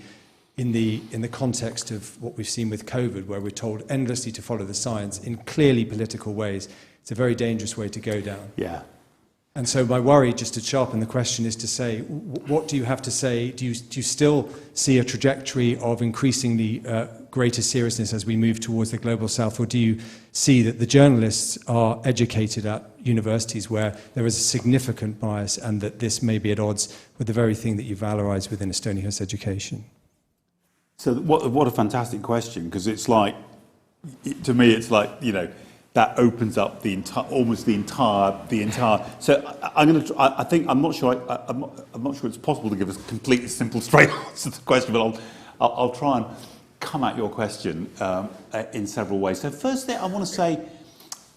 context of what we've seen with COVID, where we're told endlessly to follow the science in clearly political ways, it's a very dangerous way to go down. Yeah. And so my worry, just to sharpen the question, is to say, what do you have to say? Do you still see a trajectory of increasingly greater seriousness as we move towards the global south, or do you see that the journalists are educated at universities where there is a significant bias and that this may be at odds with the very thing that you valorize within a Stonyhurst education? So what a fantastic question, because it's like, to me, it's like, you know, that opens up the entire. So I'm not sure it's possible to give a completely simple, straight answer to the question, but I'll try and come at your question in several ways. So firstly, I want to say,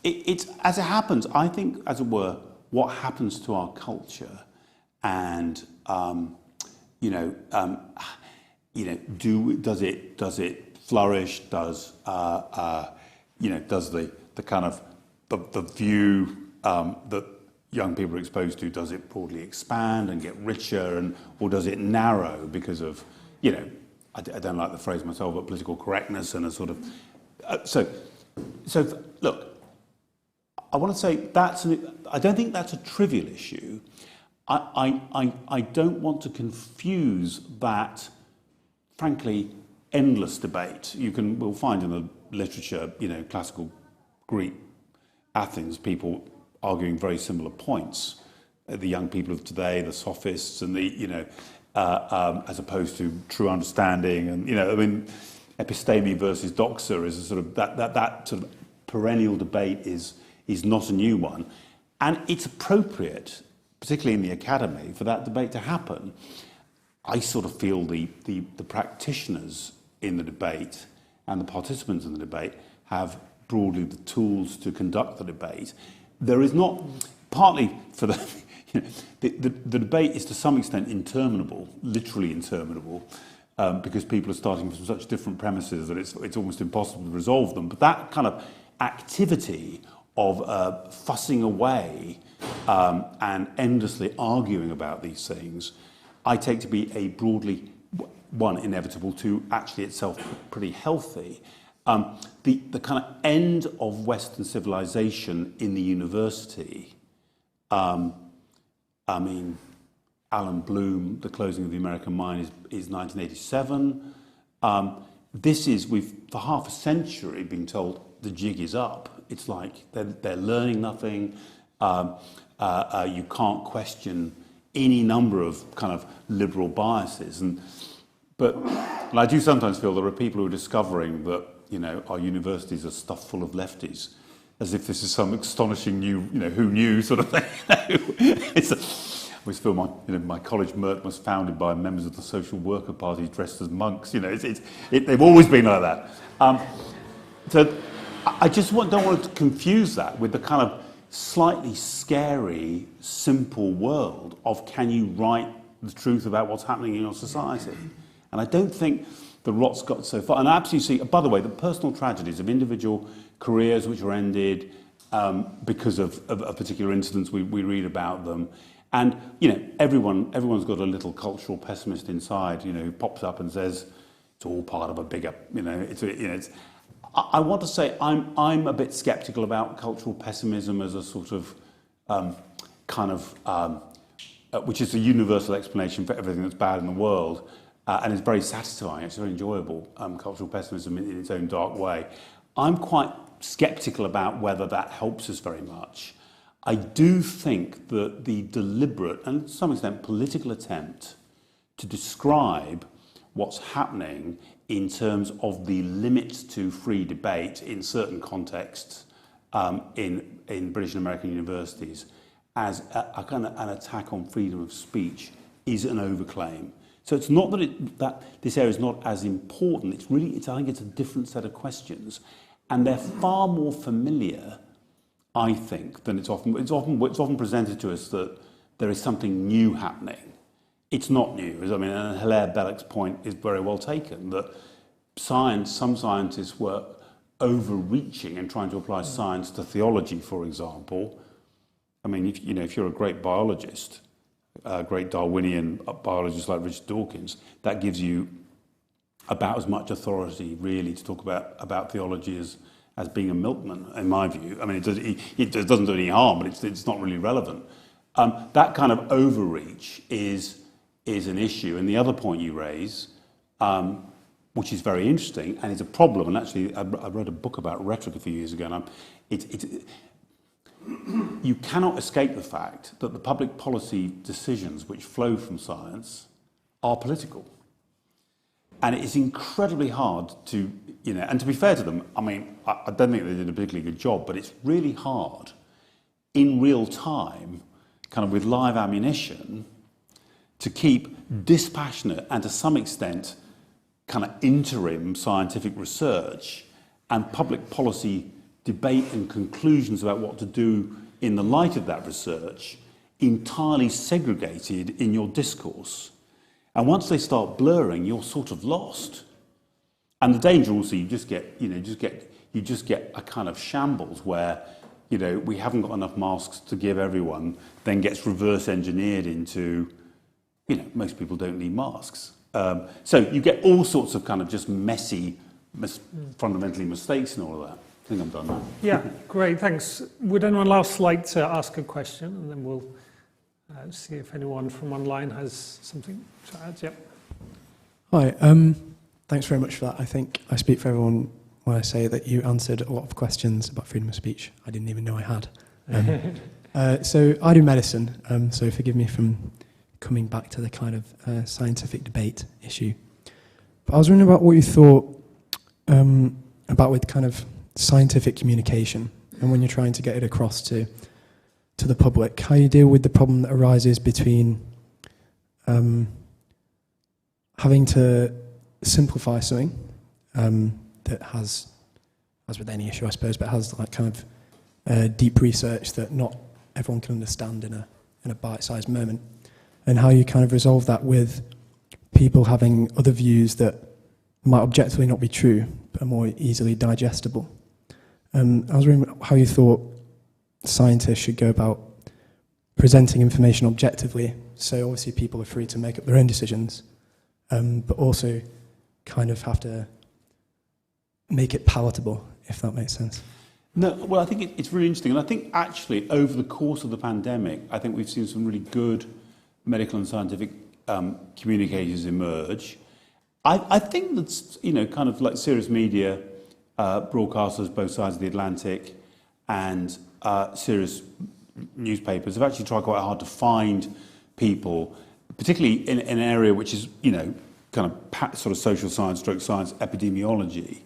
it's as it happens. I think, as it were, what happens to our culture, and does it flourish? Does the kind of the view that young people are exposed to, does it broadly expand and get richer, or does it narrow because of, I don't like the phrase myself, but political correctness and a sort of so look, I want to say I don't think that's a trivial issue. I don't want to confuse that, frankly, endless debate. We'll find in the literature, classical Greek, Athens, people arguing very similar points. The young people of today, the sophists, and as opposed to true understanding, and episteme versus doxa is a sort of that sort of perennial debate is not a new one, and it's appropriate, particularly in the academy, for that debate to happen. I sort of feel the practitioners in the debate and the participants in the debate have broadly the tools to conduct the debate. There is not, partly for the debate is to some extent interminable, literally interminable, because people are starting from such different premises that it's almost impossible to resolve them. But that kind of activity of fussing away and endlessly arguing about these things, I take to be a broadly, one, inevitable, two, actually itself pretty healthy. The kind of end of Western civilization in the university, Alan Bloom, The Closing of the American Mind is 1987. We've for half a century been told the jig is up. It's like they're learning nothing. You can't question any number of kind of liberal biases. But I do sometimes feel there are people who are discovering that, our universities are stuffed full of lefties, as if this is some astonishing new, who knew sort of thing. I always feel my college Merck was founded by members of the social worker party dressed as monks. They've always been like that. So I just don't want to confuse that with the kind of slightly scary, simple world of, can you write the truth about what's happening in your society? And I don't think the rot's got so far. And I absolutely see, by the way, the personal tragedies of individual careers which were ended because of particular incidents, we read about them. And, everyone's got a little cultural pessimist inside, who pops up and says, it's all part of a bigger, I want to say I'm a bit sceptical about cultural pessimism as a sort of which is a universal explanation for everything that's bad in the world, and it's very satisfying. It's very enjoyable, cultural pessimism in its own dark way. I'm quite sceptical about whether that helps us very much. I do think that the deliberate and to some extent political attempt to describe what's happening in terms of the limits to free debate in certain contexts in British and American universities as a kind of an attack on freedom of speech is an overclaim. So it's not that this area is not as important. It's really, I think it's a different set of questions, and they're far more familiar, I think, than it's often presented to us that there is something new happening. It's not new. I mean, and Hilaire Belloc's point is very well taken, that some scientists were overreaching and trying to apply science to theology, for example. I mean, if you're a great biologist, a great Darwinian biologist like Richard Dawkins, that gives you about as much authority, really, to talk about theology as being a milkman, in my view. I mean, it doesn't do any harm, but it's not really relevant. That kind of overreach is an issue. And the other point you raise, which is very interesting, and it's a problem, and actually I wrote a book about rhetoric a few years ago, and you cannot escape the fact that the public policy decisions which flow from science are political. And it is incredibly hard to, and to be fair to them, I mean, I don't think they did a particularly good job, but it's really hard in real time, kind of with live ammunition, to keep dispassionate and to some extent kind of interim scientific research and public policy debate and conclusions about what to do in the light of that research entirely segregated in your discourse. And once they start blurring, you're sort of lost. And the danger also, you just get a kind of shambles where, we haven't got enough masks to give everyone, then gets reverse engineered into, most people don't need masks. So you get all sorts of kind of just messy, fundamentally mistakes and all of that. I think I'm done now. Yeah, great, thanks. Would anyone else like to ask a question? And then we'll see if anyone from online has something to add. Yep. Hi, thanks very much for that. I think I speak for everyone when I say that you answered a lot of questions about freedom of speech I didn't even know I had. So I do medicine, so forgive me from coming back to the kind of scientific debate issue. But I was wondering about what you thought about with kind of scientific communication, and when you're trying to get it across to the public, how you deal with the problem that arises between having to simplify something that has, as with any issue I suppose, but has like kind of deep research that not everyone can understand in a bite-sized moment, and how you kind of resolve that with people having other views that might objectively not be true but are more easily digestible. I was wondering how you thought scientists should go about presenting information objectively, so obviously people are free to make up their own decisions, but also kind of have to make it palatable, if that makes sense. No, well, I think it's really interesting, and I think actually over the course of the pandemic, I think we've seen some really good medical and scientific communicators emerge. I think that's, kind of like serious media broadcasters, both sides of the Atlantic, and serious newspapers have actually tried quite hard to find people, particularly in an area which is, kind of sort of social science, stroke science, epidemiology,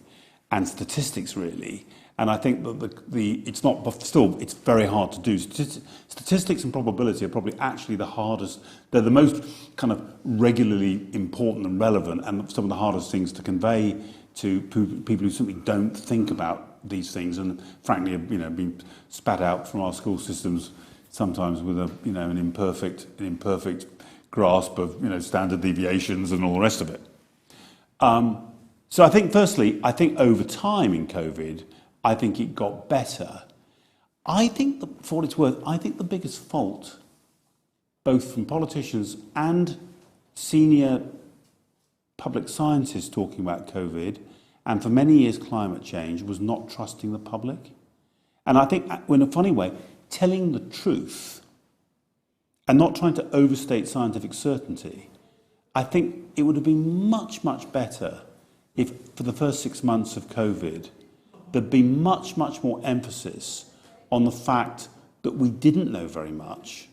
and statistics, really. And I think that it's not, but still, it's very hard to do. Statistics and probability are probably actually the hardest. They're the most kind of regularly important and relevant, and some of the hardest things to convey to people who simply don't think about these things, and frankly, have been spat out from our school systems sometimes with an imperfect grasp of standard deviations and all the rest of it. So I think, firstly, over time in COVID, I think it got better. I think, for what it's worth, I think the biggest fault, both from politicians and senior public scientists talking about COVID, and for many years climate change, was not trusting the public. And I think, in a funny way, telling the truth and not trying to overstate scientific certainty. I think it would have been much, much better if, for the first 6 months of COVID, there'd been much, much more emphasis on the fact that we didn't know very much,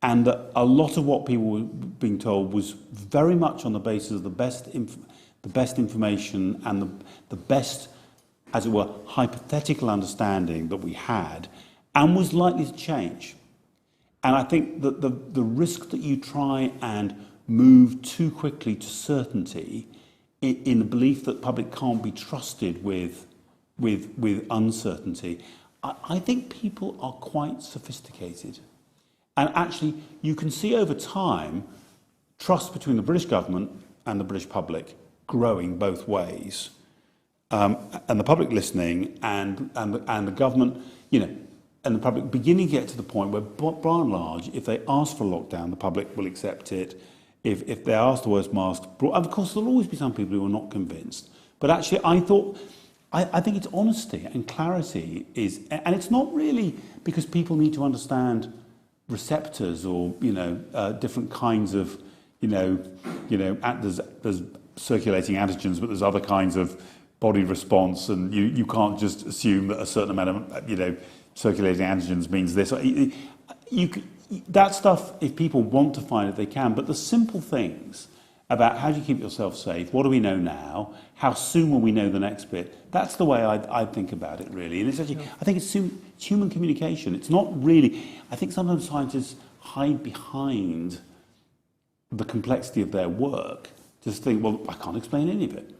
and that a lot of what people were being told was very much on the basis of the best information and the best, as it were, hypothetical understanding that we had, and was likely to change. And I think that the risk that you try and move too quickly to certainty in the belief that public can't be trusted with uncertainty, I think people are quite sophisticated. And actually, you can see over time trust between the British government and the British public growing both ways. And the public listening and the government, and the public beginning to get to the point where, by and large, if they ask for a lockdown, the public will accept it. If they ask to wear masks, of course, there'll always be some people who are not convinced. But actually, I think it's honesty and clarity and it's not really because people need to understand receptors or different kinds of there's circulating antigens, but there's other kinds of body response, and you can't just assume that a certain amount of circulating antigens means this. That stuff, if people want to find it, they can. But the simple things about how do you keep yourself safe, what do we know now, how soon will we know the next bit, that's the way I think about it, really. And it's actually, I think it's human communication. It's not really... I think sometimes scientists hide behind the complexity of their work, just think, well, I can't explain any of it.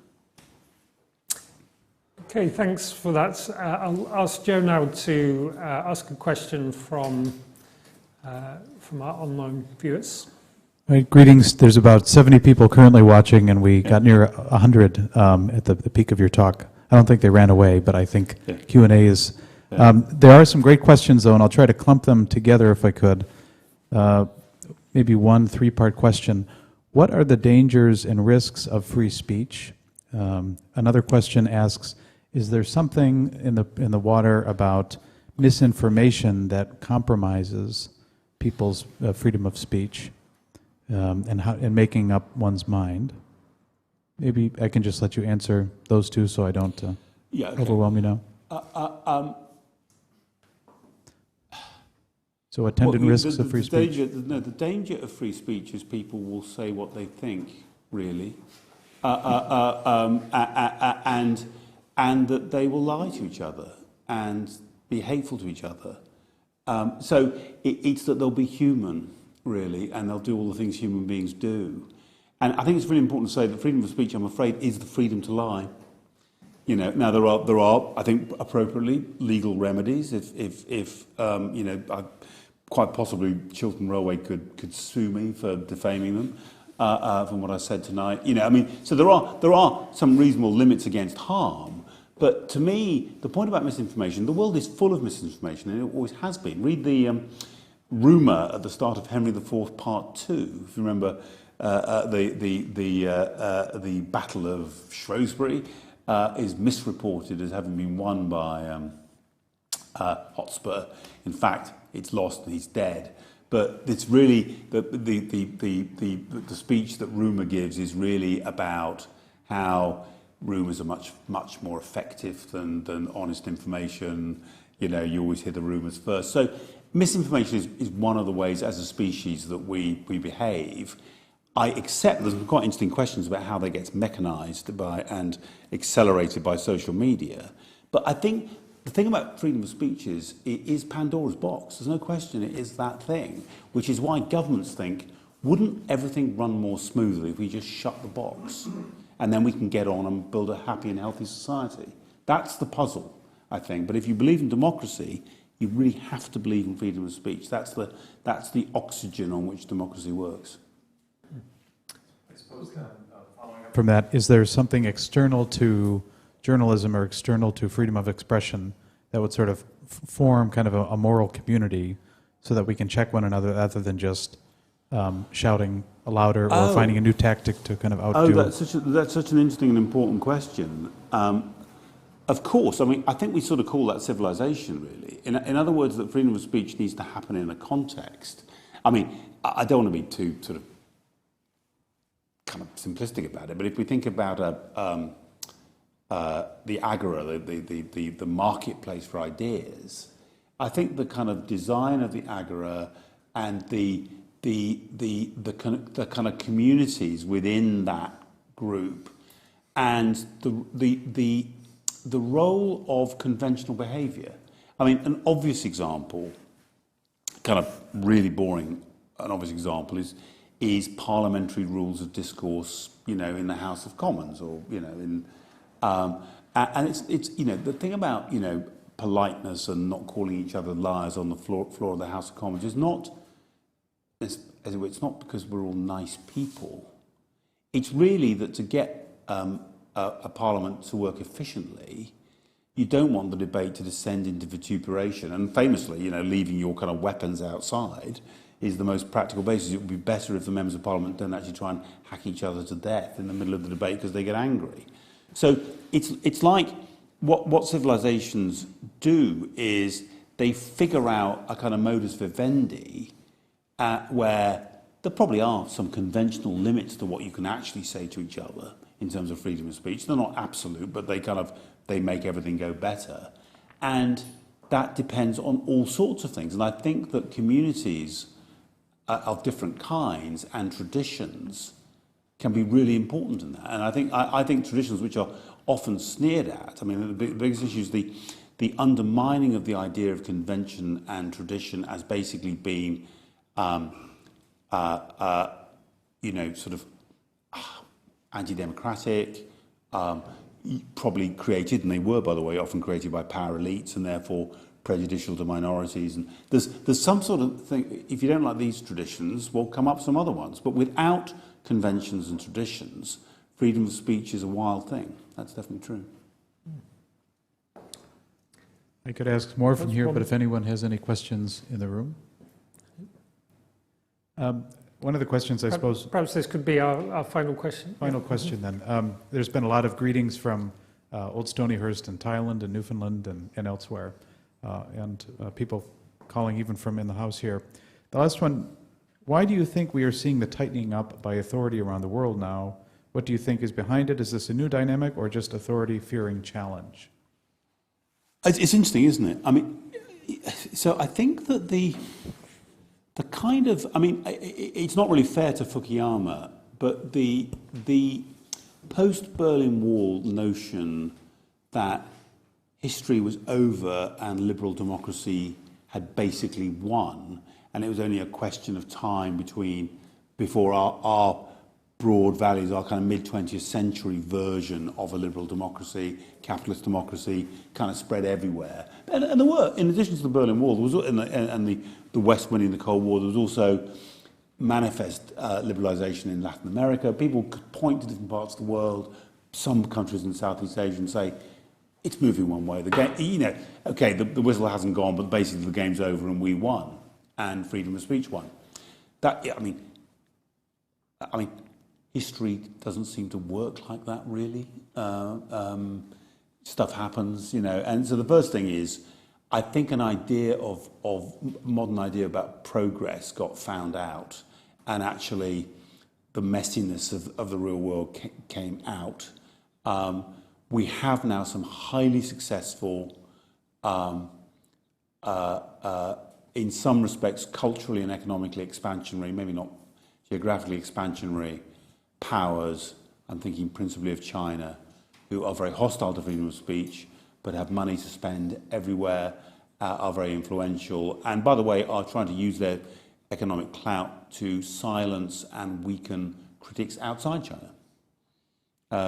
Okay, thanks for that. I'll ask Joe now to ask a question from our online viewers. Right, greetings. There's about 70 people currently watching, and we got near 100 at the peak of your talk. I don't think they ran away, but I think Q&A is... there are some great questions, though, and I'll try to clump them together if I could. Maybe one three-part question. What are the dangers and risks of free speech? Another question asks, is there something in the water about misinformation that compromises people's freedom of speech and making up one's mind? Maybe I can just let you answer those two so I don't overwhelm you now. So attendant risks of free speech? The danger of free speech is people will say what they think, really, and that they will lie to each other and be hateful to each other. So it's that they'll be human, really, and they'll do all the things human beings do. And I think it's really important to say that freedom of speech, I'm afraid, is the freedom to lie. Now there are, I think, appropriately legal remedies. If quite possibly Chiltern Railway could sue me for defaming them from what I said tonight. So there are some reasonable limits against harm. But to me, the point about misinformation, the world is full of misinformation, and it always has been. Read the rumour at the start of Henry IV Part 2, if you remember the Battle of Shrewsbury is misreported as having been won by Hotspur. In fact, it's lost and he's dead. But it's really the speech that rumour gives is really about how rumours are much more effective than honest information. You always hear the rumours first. So misinformation is one of the ways as a species that we behave. I accept there's some quite interesting questions about how that gets mechanised by and accelerated by social media. But I think the thing about freedom of speech is it is Pandora's box. There's no question it is that thing, which is why governments think, wouldn't everything run more smoothly if we just shut the box? And then we can get on and build a happy and healthy society. That's the puzzle, I think. But if you believe in democracy, you really have to believe in freedom of speech. That's the oxygen on which democracy works. I suppose following up from that, is there something external to journalism or external to freedom of expression that would sort of form kind of a moral community so that we can check one another rather than just shouting louder or finding a new tactic to kind of outdo? That's such an interesting and important question. Of course, I think we sort of call that civilization, really. In other words, that freedom of speech needs to happen in a context. I don't want to be too sort of kind of simplistic about it, but if we think about the agora, the marketplace for ideas, I think the kind of design of the agora and the kind of communities within that group and the role of conventional behaviour. An obvious example kind of really boring, an obvious example is parliamentary rules of discourse, you know, in the House of Commons, or, you know, in and it's you know, the thing about, you know, politeness and not calling each other liars on the floor of the House of Commons is not, as it were, it's not because we're all nice people. It's really that to get a parliament to work efficiently, you don't want the debate to descend into vituperation. And famously, you know, leaving your kind of weapons outside is the most practical basis. It would be better if the members of parliament don't actually try and hack each other to death in the middle of the debate because they get angry. So it's like what civilizations do is they figure out a kind of modus vivendi where there probably are some conventional limits to what you can actually say to each other in terms of freedom of speech. They're not absolute, but they make everything go better. And that depends on all sorts of things. And I think that communities of different kinds and traditions can be really important in that. And I think traditions which are often sneered at, I mean, the biggest issue is the undermining of the idea of convention and tradition as basically being, you know, sort of anti-democratic, probably created, and they were, by the way, often created by power elites and therefore prejudicial to minorities. And there's some sort of thing, if you don't like these traditions, well, come up some other ones. But without conventions and traditions, freedom of speech is a wild thing. That's definitely true. I could ask more from here, but if anyone has any questions in the room. One of the questions, I suppose... Perhaps this could be our final question. Final question, then. There's been a lot of greetings from Old Stonyhurst and Thailand and Newfoundland and elsewhere, and people calling even from in the house here. The last one, why do you think we are seeing the tightening up by authority around the world now? What do you think is behind it? Is this a new dynamic or just authority fearing challenge? It's interesting, isn't it? I mean, so I think that the kind of, I mean, it's not really fair to Fukuyama, but the post-Berlin Wall notion that history was over and liberal democracy had basically won, and it was only a question of time before our broad values, our kind of mid-20th century version of a liberal democracy, capitalist democracy, kind of spread everywhere. And there were, in addition to the Berlin Wall, there was, and the West winning the Cold War, there was also manifest liberalisation in Latin America. People could point to different parts of the world, some countries in Southeast Asia, and say, it's moving one way. The game, you know, okay, the whistle hasn't gone, but basically the game's over and we won, and freedom of speech won. That, yeah, I mean, history doesn't seem to work like that, really. Stuff happens, you know. And so the first thing is, I think an idea of modern idea about progress got found out, and actually the messiness of the real world came out. We have now some highly successful, in some respects, culturally and economically expansionary, maybe not geographically expansionary, powers, I'm thinking principally of China, who are very hostile to freedom of speech, but have money to spend everywhere, are very influential, and by the way, are trying to use their economic clout to silence and weaken critics outside China.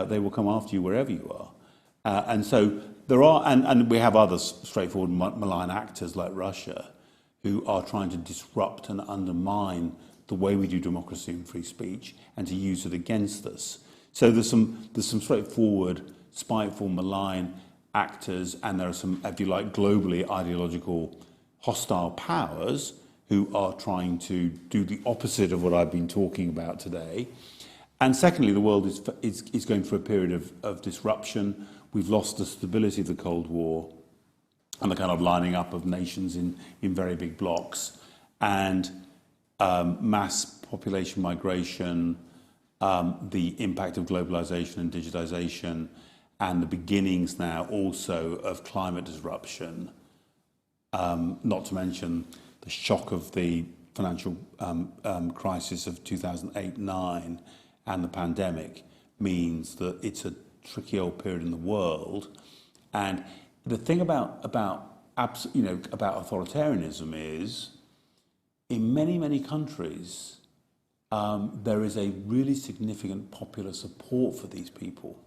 They will come after you wherever you are. And so there are, and we have other straightforward malign actors like Russia, who are trying to disrupt and undermine the way we do democracy and free speech, and to use it against us. So there's some straightforward, spiteful, malign actors, and there are some, if you like, globally ideological, hostile powers who are trying to do the opposite of what I've been talking about today. And secondly, the world is going through a period of disruption. We've lost the stability of the Cold War and the kind of lining up of nations in very big blocks. And mass population migration, the impact of globalization and digitization, and the beginnings now also of climate disruption, not to mention the shock of the financial crisis of 2008-9 and the pandemic, means that it's a tricky old period in the world. And the thing about authoritarianism is in many, many countries, there is a really significant popular support for these people.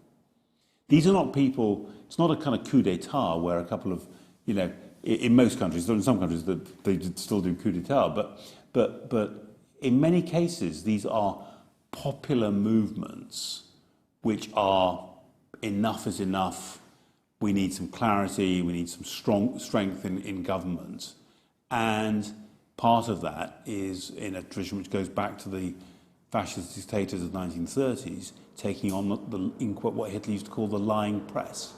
These are not people, it's not a kind of coup d'etat where a couple of, in most countries, in some countries they still do coup d'etat, but in many cases these are popular movements which are enough is enough, we need some clarity, we need some strength in government. And part of that is in a tradition which goes back to the fascist dictators of the 1930s, taking on what Hitler used to call the lying press.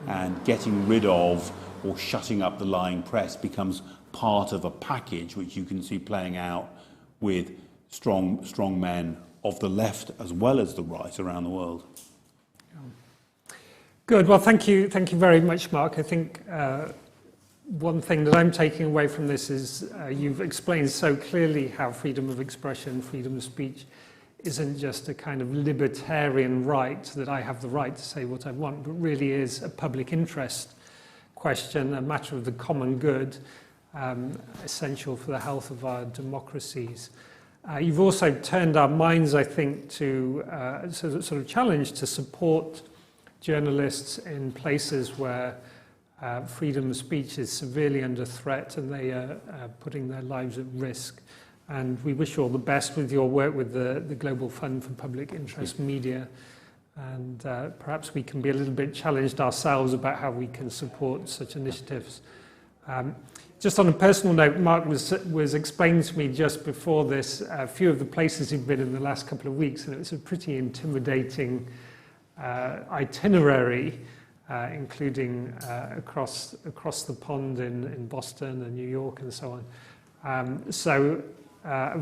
And getting rid of or shutting up the lying press becomes part of a package which you can see playing out with strong men of the left as well as the right around the world. Good. Well, thank you very much, Mark. I think one thing that I'm taking away from this is you've explained so clearly how freedom of expression, freedom of speech isn't just a kind of libertarian right that I have the right to say what I want, but really is a public interest question, a matter of the common good, essential for the health of our democracies. You've also turned our minds, I think, to sort of challenge to support journalists in places where freedom of speech is severely under threat and they are putting their lives at risk. And we wish you all the best with your work with the Global Fund for Public Interest Media. And perhaps we can be a little bit challenged ourselves about how we can support such initiatives. Just on a personal note, Mark was explaining to me just before this a few of the places he'd been in the last couple of weeks, and it was a pretty intimidating itinerary, including across the pond in Boston and New York and so on.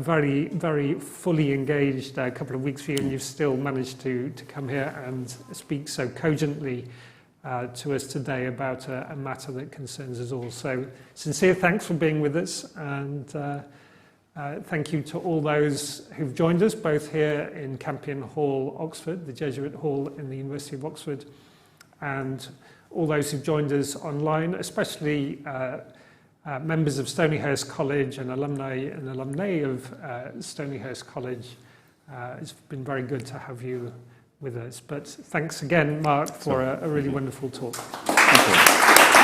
Very, very fully engaged a couple of weeks for you, and you've still managed to come here and speak so cogently to us today about a matter that concerns us all. So sincere thanks for being with us, and thank you to all those who've joined us, both here in Campion Hall, Oxford, the Jesuit Hall in the University of Oxford, and all those who've joined us online, especially members of Stonyhurst College and alumni of Stonyhurst College. It's been very good to have you with us. But thanks again, Mark, for a really wonderful talk. Thank you.